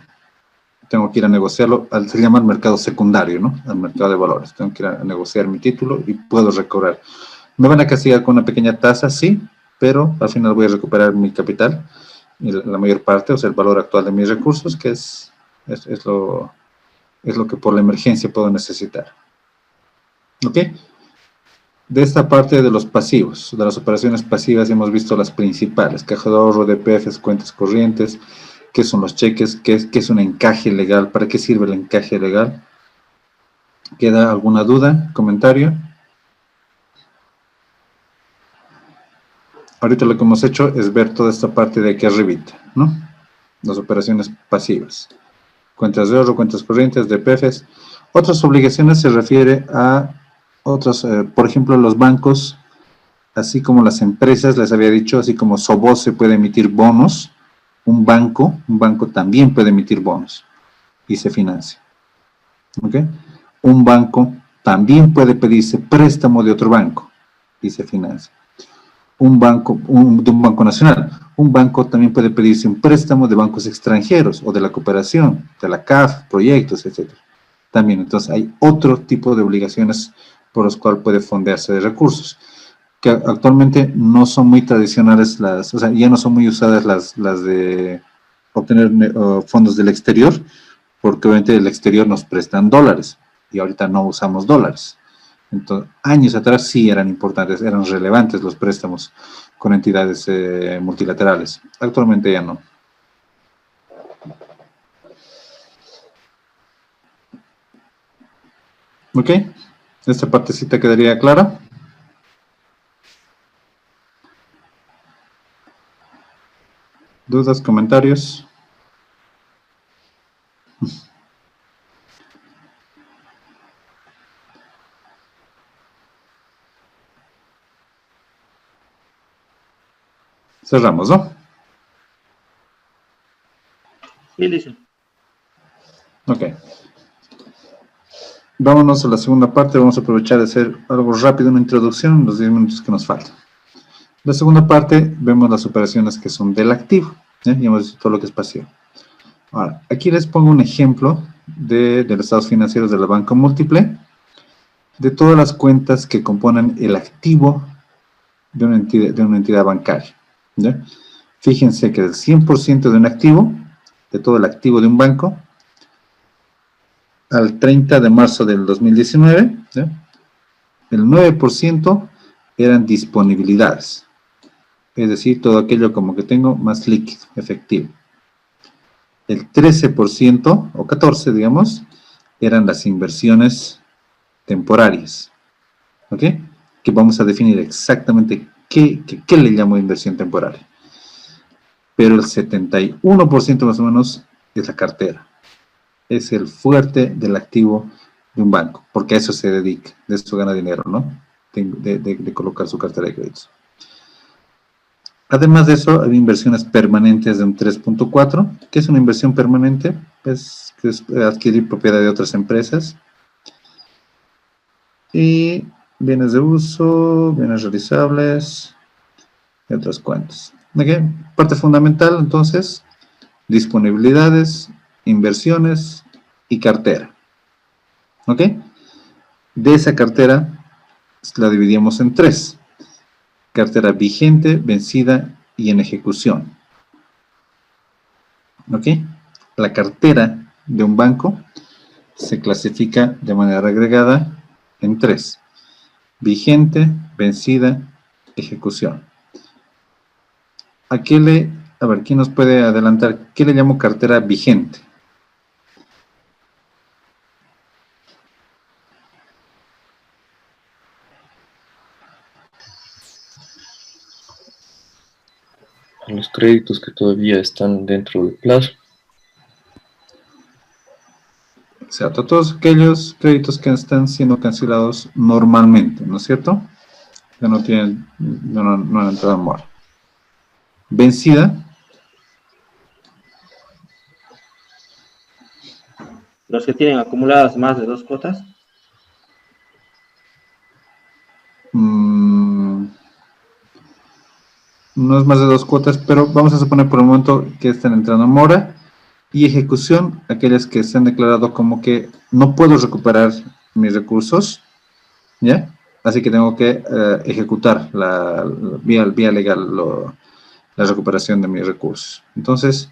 Tengo que ir a negociarlo, se llama el mercado secundario, ¿no? Al mercado de valores. Tengo que ir a negociar mi título y puedo recobrar. ¿Me van a castigar con una pequeña tasa? Sí, pero al final voy a recuperar mi capital, y la mayor parte, o sea, el valor actual de mis recursos, que es lo que por la emergencia puedo necesitar. ¿Ok? De esta parte de los pasivos, de las operaciones pasivas, hemos visto las principales: caja de ahorro, DPFs, cuentas corrientes. ¿Qué son los cheques? ¿Qué es un encaje legal? ¿Para qué sirve el encaje legal? ¿Queda alguna duda? ¿Comentario? Ahorita lo que hemos hecho es ver toda esta parte de aquí arribita, ¿no? Las operaciones pasivas. Cuentas de ahorro, cuentas corrientes, DPFs. Otras obligaciones se refiere a otros, por ejemplo, los bancos, así como las empresas, les había dicho, así como Soboce puede emitir bonos, un banco también puede emitir bonos y se financia. ¿Ok? Un banco también puede pedirse préstamo de otro banco y se financia. Un banco, de un banco nacional. Un banco también puede pedirse un préstamo de bancos extranjeros o de la cooperación, de la CAF, proyectos, etc. También, entonces, hay otro tipo de obligaciones por los cuales puede fondearse de recursos, que actualmente no son muy tradicionales, o sea, ya no son muy usadas las de obtener fondos del exterior, porque obviamente del exterior nos prestan dólares, y ahorita no usamos dólares. Entonces, años atrás sí eran importantes, eran relevantes los préstamos con entidades multilaterales. Actualmente ya no. ¿Ok? Esta partecita quedaría clara. ¿Dudas, comentarios? Cerramos, ¿no? Sí, listo. Ok. Vámonos a la segunda parte. Vamos a aprovechar de hacer algo rápido, una introducción, los 10 minutos que nos faltan. La segunda parte, vemos las operaciones que son del activo. Ya hemos visto todo lo que es pasivo. Ahora, aquí les pongo un ejemplo de los estados financieros de la banca múltiple, de todas las cuentas que componen el activo de una entidad bancaria. ¿Ya? Fíjense que el 100% de un activo, de todo el activo de un banco, al 30 de marzo del 2019, ¿ya?, el 9% eran disponibilidades. Es decir, todo aquello como que tengo más líquido, efectivo. El 13%, o 14%, digamos, eran las inversiones temporarias. ¿Ok? Que vamos a definir exactamente qué le llamo inversión temporaria. Pero el 71% más o menos es la cartera. Es el fuerte del activo de un banco, porque a eso se dedica, de eso gana dinero, ¿no? De colocar su cartera de créditos. Además de eso, hay inversiones permanentes de un 3.4. ¿Qué es una inversión permanente? Pues que es adquirir propiedad de otras empresas. Y bienes de uso, bienes realizables y otras cuentas. ¿Okay? Parte fundamental, entonces, disponibilidades, inversiones y cartera. ¿Ok? De esa cartera la dividimos en 3. Cartera vigente, vencida y en ejecución. ¿Ok? La cartera de un banco se clasifica de manera agregada en 3. Vigente, vencida, ejecución. A ver, ¿quién nos puede adelantar? ¿Qué le llamo cartera vigente? Los créditos que todavía están dentro del plazo. Exacto, todos aquellos créditos que están siendo cancelados normalmente, ¿no es cierto? Que no han entrado en mora. Vencida. Los que tienen acumuladas más de 2 cuotas. No es más de 2 cuotas, pero vamos a suponer por el momento que están entrando en mora. Y ejecución, aquellas que se han declarado como que no puedo recuperar mis recursos, ¿ya? Así que tengo que ejecutar vía legal la recuperación de mis recursos. Entonces,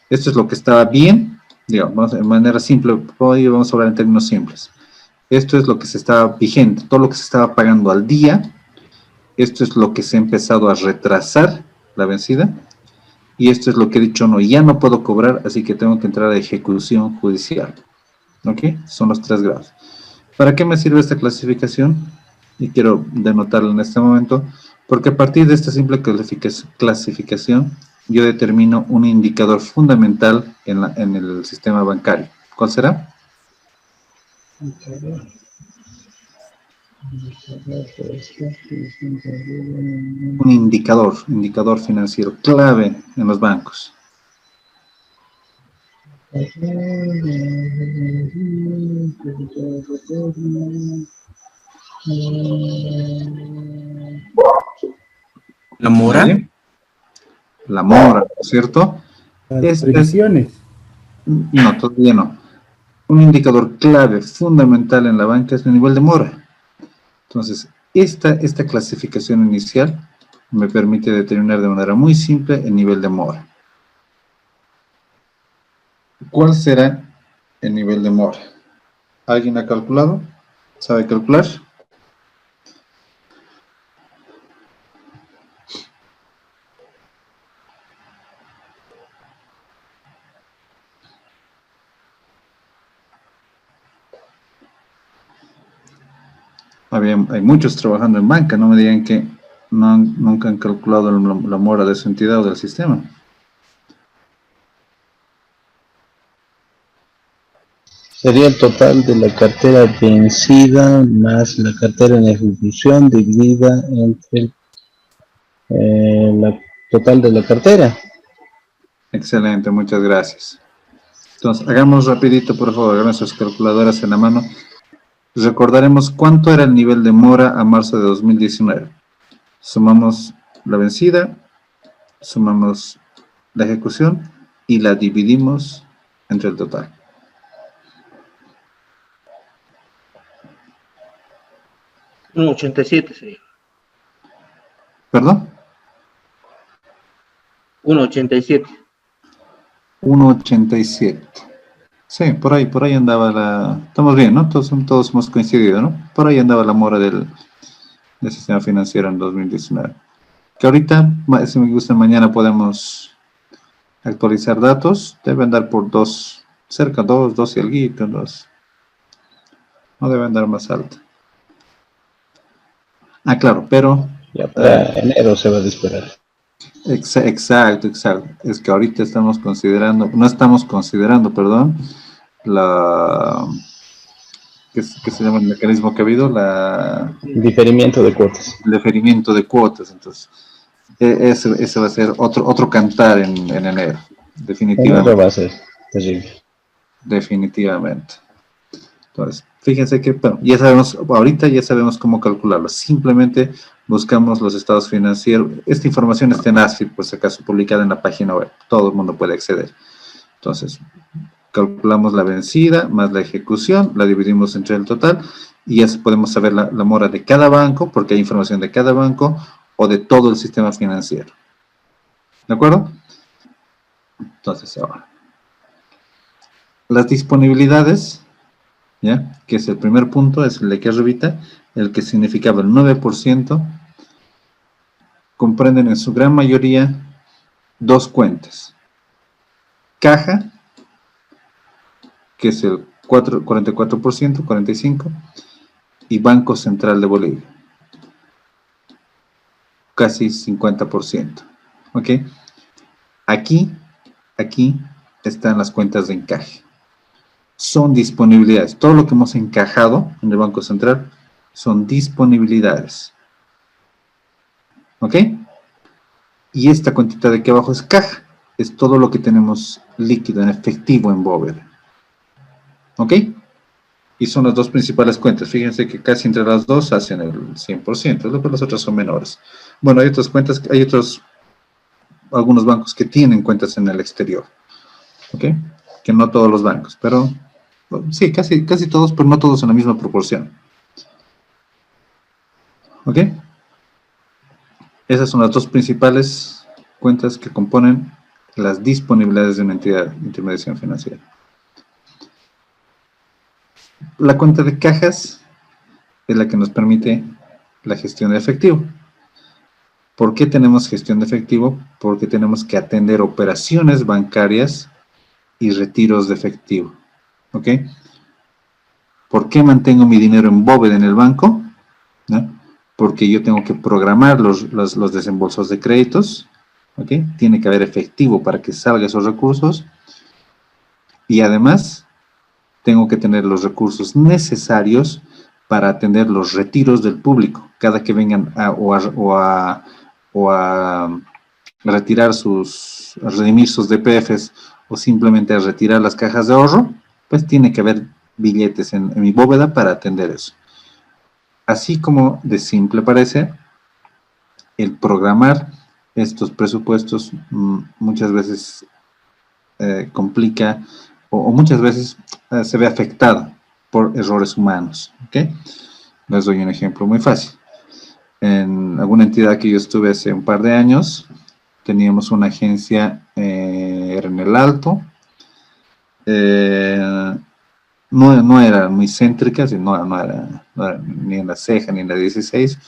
esto es lo que estaba bien, digamos, de manera simple, hoy vamos a hablar en términos simples. Esto es lo que se estaba vigente, todo lo que se estaba pagando al día, esto es lo que se ha empezado a retrasar, la vencida, y esto es lo que he dicho, no, ya no puedo cobrar, así que tengo que entrar a ejecución judicial. ¿Ok? Son los 3 grados. ¿Para qué me sirve esta clasificación? Y quiero denotarlo en este momento, porque a partir de esta simple clasificación, yo determino un indicador fundamental en el sistema bancario. ¿Cuál será? Un indicador financiero clave en los bancos. ¿La mora? ¿Vale? La mora, ¿cierto? Las previsiones. No, todavía no. Un indicador clave, fundamental en la banca es el nivel de mora. Entonces, esta clasificación inicial me permite determinar de manera muy simple el nivel de mora. ¿Cuál será el nivel de mora? ¿Alguien ha calculado? ¿Sabe calcular? Hay muchos trabajando en banca, no me digan que nunca han calculado la mora de su entidad o del sistema. Sería el total de la cartera vencida más la cartera en ejecución dividida entre la total de la cartera. Excelente, muchas gracias. Entonces, hagamos rapidito, por favor, hagan sus calculadoras en la mano. Recordaremos cuánto era el nivel de mora a marzo de 2019. Sumamos la vencida, sumamos la ejecución y la dividimos entre el total. Un 87 sería. ¿Perdón? 1.87. 1.87. Sí, por ahí andaba la... Estamos bien, ¿no? Todos hemos coincidido, ¿no? Por ahí andaba la mora del sistema financiero en 2019. Que ahorita, si me gusta, mañana podemos actualizar datos. Debe andar por 2, cerca 2 y alguito, 2. No debe andar más alto. Ah, claro, pero... Ya para enero se va a disparar. Exacto. Es que ahorita no estamos considerando, perdón, ¿qué se llama el mecanismo que ha habido? Diferimiento de cuotas. El diferimiento de cuotas. Entonces, Ese va a ser otro cantar en enero, Enero definitivamente. va a ser terrible. Definitivamente. Entonces, fíjense que bueno, ya sabemos, ahorita ya sabemos cómo calcularlo. Simplemente buscamos los estados financieros. Esta información está en ASFID, por si acaso, publicada en la página web. Todo el mundo puede acceder. Entonces, calculamos la vencida más la ejecución, la dividimos entre el total y ya podemos saber la mora de cada banco, porque hay información de cada banco o de todo el sistema financiero. ¿De acuerdo? Entonces, ahora. Las disponibilidades, ¿ya? Que es el primer punto, es el de aquí arribita, el que significaba el 9%, comprenden en su gran mayoría dos cuentas. Caja, que es el 44%, 45%, y Banco Central de Bolivia, casi 50%. ¿Ok? Aquí están las cuentas de encaje. Son disponibilidades. Todo lo que hemos encajado en el Banco Central son disponibilidades. ¿Ok? Y esta cuentita de aquí abajo es caja. Es todo lo que tenemos líquido en efectivo en bóveda. ¿Ok? Y son las dos principales cuentas. Fíjense que casi entre las dos hacen el 100%. Lo que las otras son menores. Bueno, hay otras cuentas, algunos bancos que tienen cuentas en el exterior. ¿Ok? Que no todos los bancos, pero sí, casi todos, pero no todos en la misma proporción. ¿Ok? Esas son las dos principales cuentas que componen las disponibilidades de una entidad de intermediación financiera. La cuenta de cajas es la que nos permite la gestión de efectivo. ¿Por qué tenemos gestión de efectivo? Porque tenemos que atender operaciones bancarias y retiros de efectivo. ¿Ok? ¿Por qué mantengo mi dinero en bóveda en el banco? ¿No? Porque yo tengo que programar los desembolsos de créditos. ¿Ok? Tiene que haber efectivo para que salgan esos recursos. Y además, tengo que tener los recursos necesarios para atender los retiros del público. Cada que vengan a retirar a redimir sus DPFs o simplemente a retirar las cajas de ahorro, pues tiene que haber billetes en mi bóveda para atender eso. Así como de simple parece, el programar estos presupuestos muchas veces complica o muchas veces se ve afectado por errores humanos. ¿Okay? Les doy un ejemplo muy fácil. En alguna entidad que yo estuve hace un par de años, teníamos una agencia, era en el Alto, no era muy céntrica, no era ni en la Ceja ni en la 16,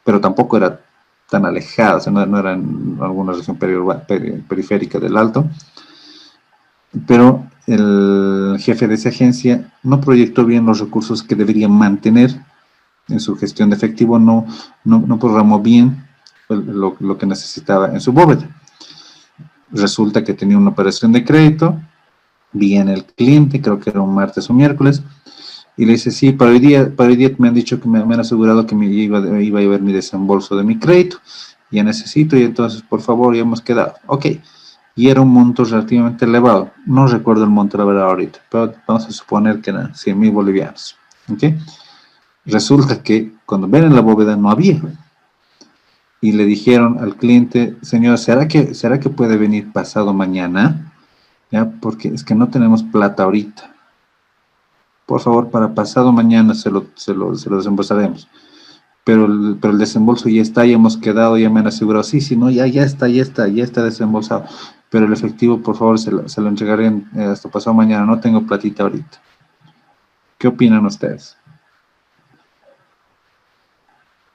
pero tampoco era tan alejada, o sea, no era en alguna región periférica del Alto. Pero el jefe de esa agencia no proyectó bien los recursos que debería mantener en su gestión de efectivo, no programó bien lo que necesitaba en su bóveda. Resulta que tenía una operación de crédito, viene el cliente, creo que era un martes o miércoles, y le dice, sí, para hoy día me han dicho que me han asegurado que iba a haber mi desembolso de mi crédito, ya necesito, y entonces, por favor, ya hemos quedado. Ok. Y era un monto relativamente elevado. No recuerdo el monto, la verdad, ahorita, pero vamos a suponer que eran 100,000 bolivianos. ¿Ok? Resulta que cuando ven en la bóveda no había. Y le dijeron al cliente, señor, ¿será que puede venir pasado mañana? ¿Ya? Porque es que no tenemos plata ahorita. Por favor, para pasado mañana se lo desembolsaremos. Pero el desembolso ya está, ya hemos quedado, ya me han asegurado, sí, no, ya está desembolsado. Pero el efectivo, por favor, se lo entregaré hasta pasado mañana, no tengo platita ahorita. ¿Qué opinan ustedes?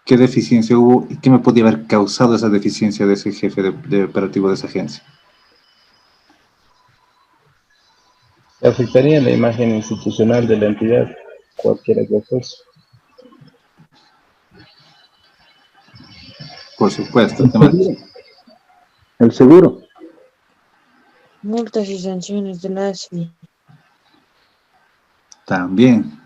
¿Qué deficiencia hubo y qué me podía haber causado esa deficiencia de ese jefe de operativo de esa agencia? Afectaría la imagen institucional de la entidad, cualquiera que fuese. Por supuesto. El seguro. Multas y sanciones de la ASFI. También.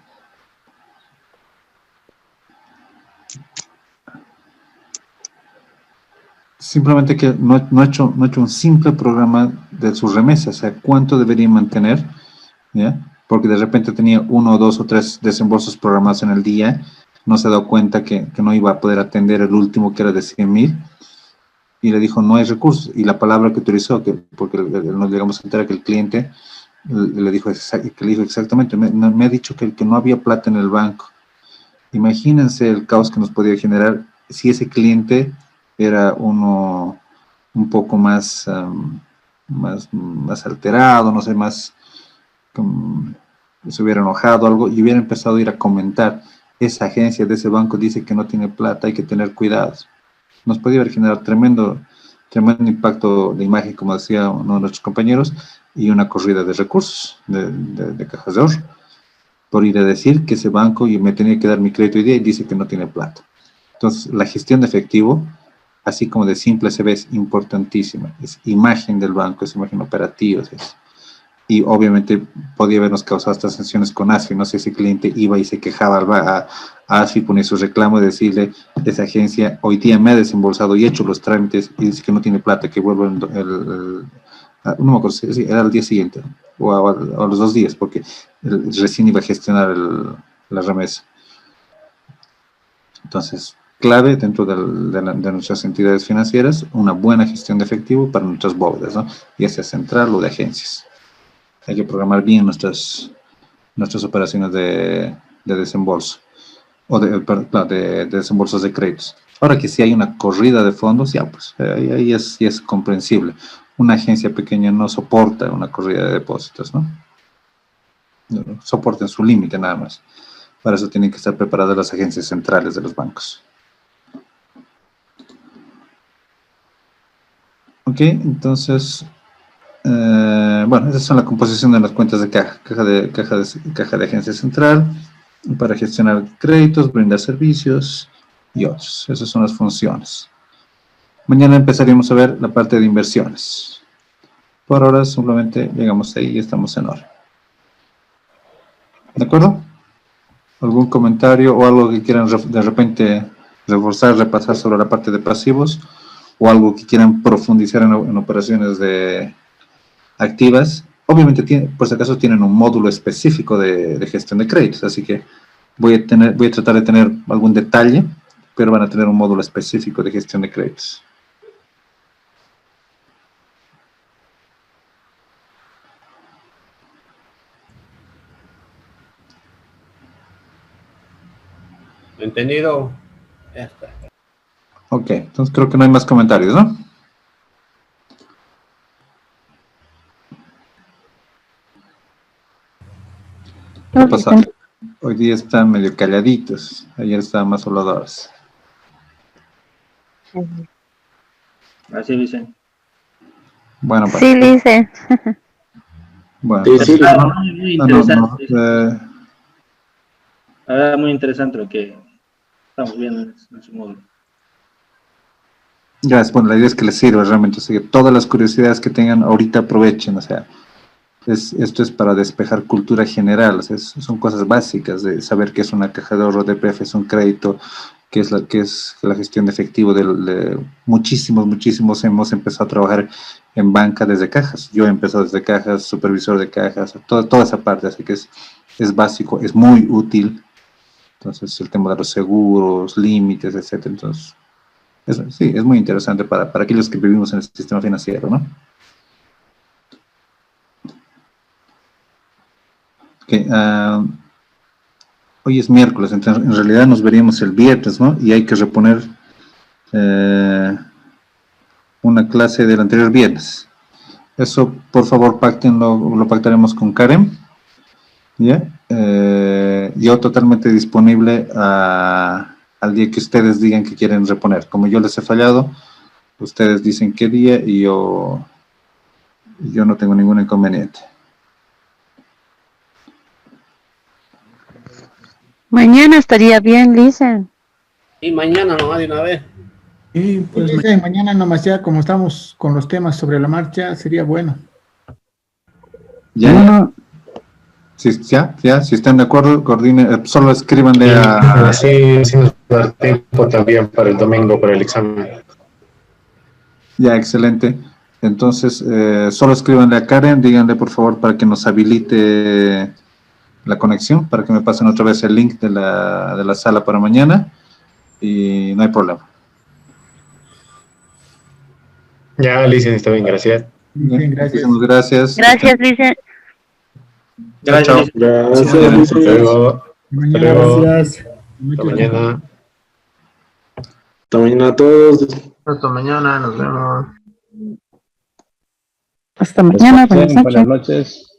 simplemente que no ha hecho un simple programa de sus remesas, o sea, cuánto debería mantener, ¿ya? Porque de repente tenía 1, 2 o 3 desembolsos programados en el día, no se ha dado cuenta que no iba a poder atender el último, que era de 100,000, y le dijo, no hay recursos, y la palabra que utilizó, porque nos llegamos a enterar que el cliente le dijo exactamente, me ha dicho que no había plata en el banco. Imagínense el caos que nos podía generar si ese cliente era uno un poco más alterado, no sé, más se hubiera enojado algo y hubiera empezado a ir a comentar, esa agencia de ese banco dice que no tiene plata, hay que tener cuidados. Nos podía haber generado tremendo impacto de imagen, como decía uno de nuestros compañeros, y una corrida de recursos de cajas de ahorro, por ir a decir que ese banco y me tenía que dar mi crédito hoy día y dice que no tiene plata. Entonces, la gestión de efectivo, así como de simple se ve, es importantísima. Es imagen del banco, es imagen operativa. Y obviamente podía habernos causado estas sanciones con ASFI. No sé si ese cliente iba y se quejaba a ASFI, ponía su reclamo y decirle, esa agencia hoy día me ha desembolsado y hecho los trámites y dice que no tiene plata, que vuelva no me acuerdo si era al día siguiente o a los 2 días, porque recién iba a gestionar la remesa. Entonces, clave dentro de nuestras entidades financieras, una buena gestión de efectivo para nuestras bóvedas, ¿no? Ya sea central o de agencias. Hay que programar bien nuestras operaciones de desembolso, o de desembolsos de créditos. Ahora que si hay una corrida de fondos, ya pues, ahí es comprensible. Una agencia pequeña no soporta una corrida de depósitos, ¿no? Soporta en su límite nada más. Para eso tienen que estar preparadas las agencias centrales de los bancos. Ok, entonces, bueno, esas son la composición de las cuentas de caja de agencia central, para gestionar créditos, brindar servicios y otros. Esas son las funciones. Mañana empezaríamos a ver la parte de inversiones. Por ahora simplemente llegamos ahí y estamos en hora. ¿De acuerdo? ¿Algún comentario o algo que quieran de repente reforzar, repasar sobre la parte de pasivos? ¿O algo que quieran profundizar en operaciones de activas? Obviamente, por si acaso, tienen un módulo específico de gestión de créditos, así que voy a tratar de tener algún detalle, pero van a tener un módulo específico de gestión de créditos. ¿Entendido? Ya está. Ok, entonces creo que no hay más comentarios, ¿no? ¿Qué pasa? Hoy día están medio calladitos, ayer estaban más habladores. Así dicen. Bueno, pues. Sí, dice. Bueno, sí, muy interesante. Muy interesante lo que estamos viendo en su módulo. Gracias, bueno, la idea es que les sirva realmente, o sea, que todas las curiosidades que tengan ahorita aprovechen, o sea, esto es para despejar cultura general, o sea, son cosas básicas de saber qué es una caja de ahorro, DPF es un crédito, qué es la gestión de efectivo de muchísimos hemos empezado a trabajar en banca desde cajas. Yo he empezado desde cajas, supervisor de cajas, toda esa parte, así que es básico, es muy útil. Entonces, el tema de los seguros, límites, etcétera. Entonces, sí, es muy interesante para aquellos que vivimos en el sistema financiero, ¿no? Okay, hoy es miércoles, entonces en realidad nos veríamos el viernes, ¿no? Y hay que reponer una clase del anterior viernes. Eso, por favor, lo pactaremos con Karen, ¿ya? Yo totalmente disponible al día que ustedes digan que quieren reponer. Como yo les he fallado, ustedes dicen qué día y yo no tengo ningún inconveniente. Mañana estaría bien, dicen. Y mañana nomás de una vez. Y pues mañana nomás, ya como estamos con los temas sobre la marcha, sería bueno. Ya. Si están de acuerdo, coordinen, solo escríbanle a... Sí, nos va a dar tiempo también para el domingo, para el examen. Ya, excelente. Entonces, solo escríbanle a Karen, díganle por favor para que nos habilite la conexión, para que me pasen otra vez el link de la sala para mañana y no hay problema. Ya, Licen, está bien, gracias. Bien, gracias. Muchísimas gracias. Gracias, Licen. Chao. Gracias, Hasta luego. Mañana, Hasta luego. gracias. Hasta mañana. Hasta mañana a todos. Hasta mañana, nos vemos. Hasta mañana, buenas noches. Buenas noches.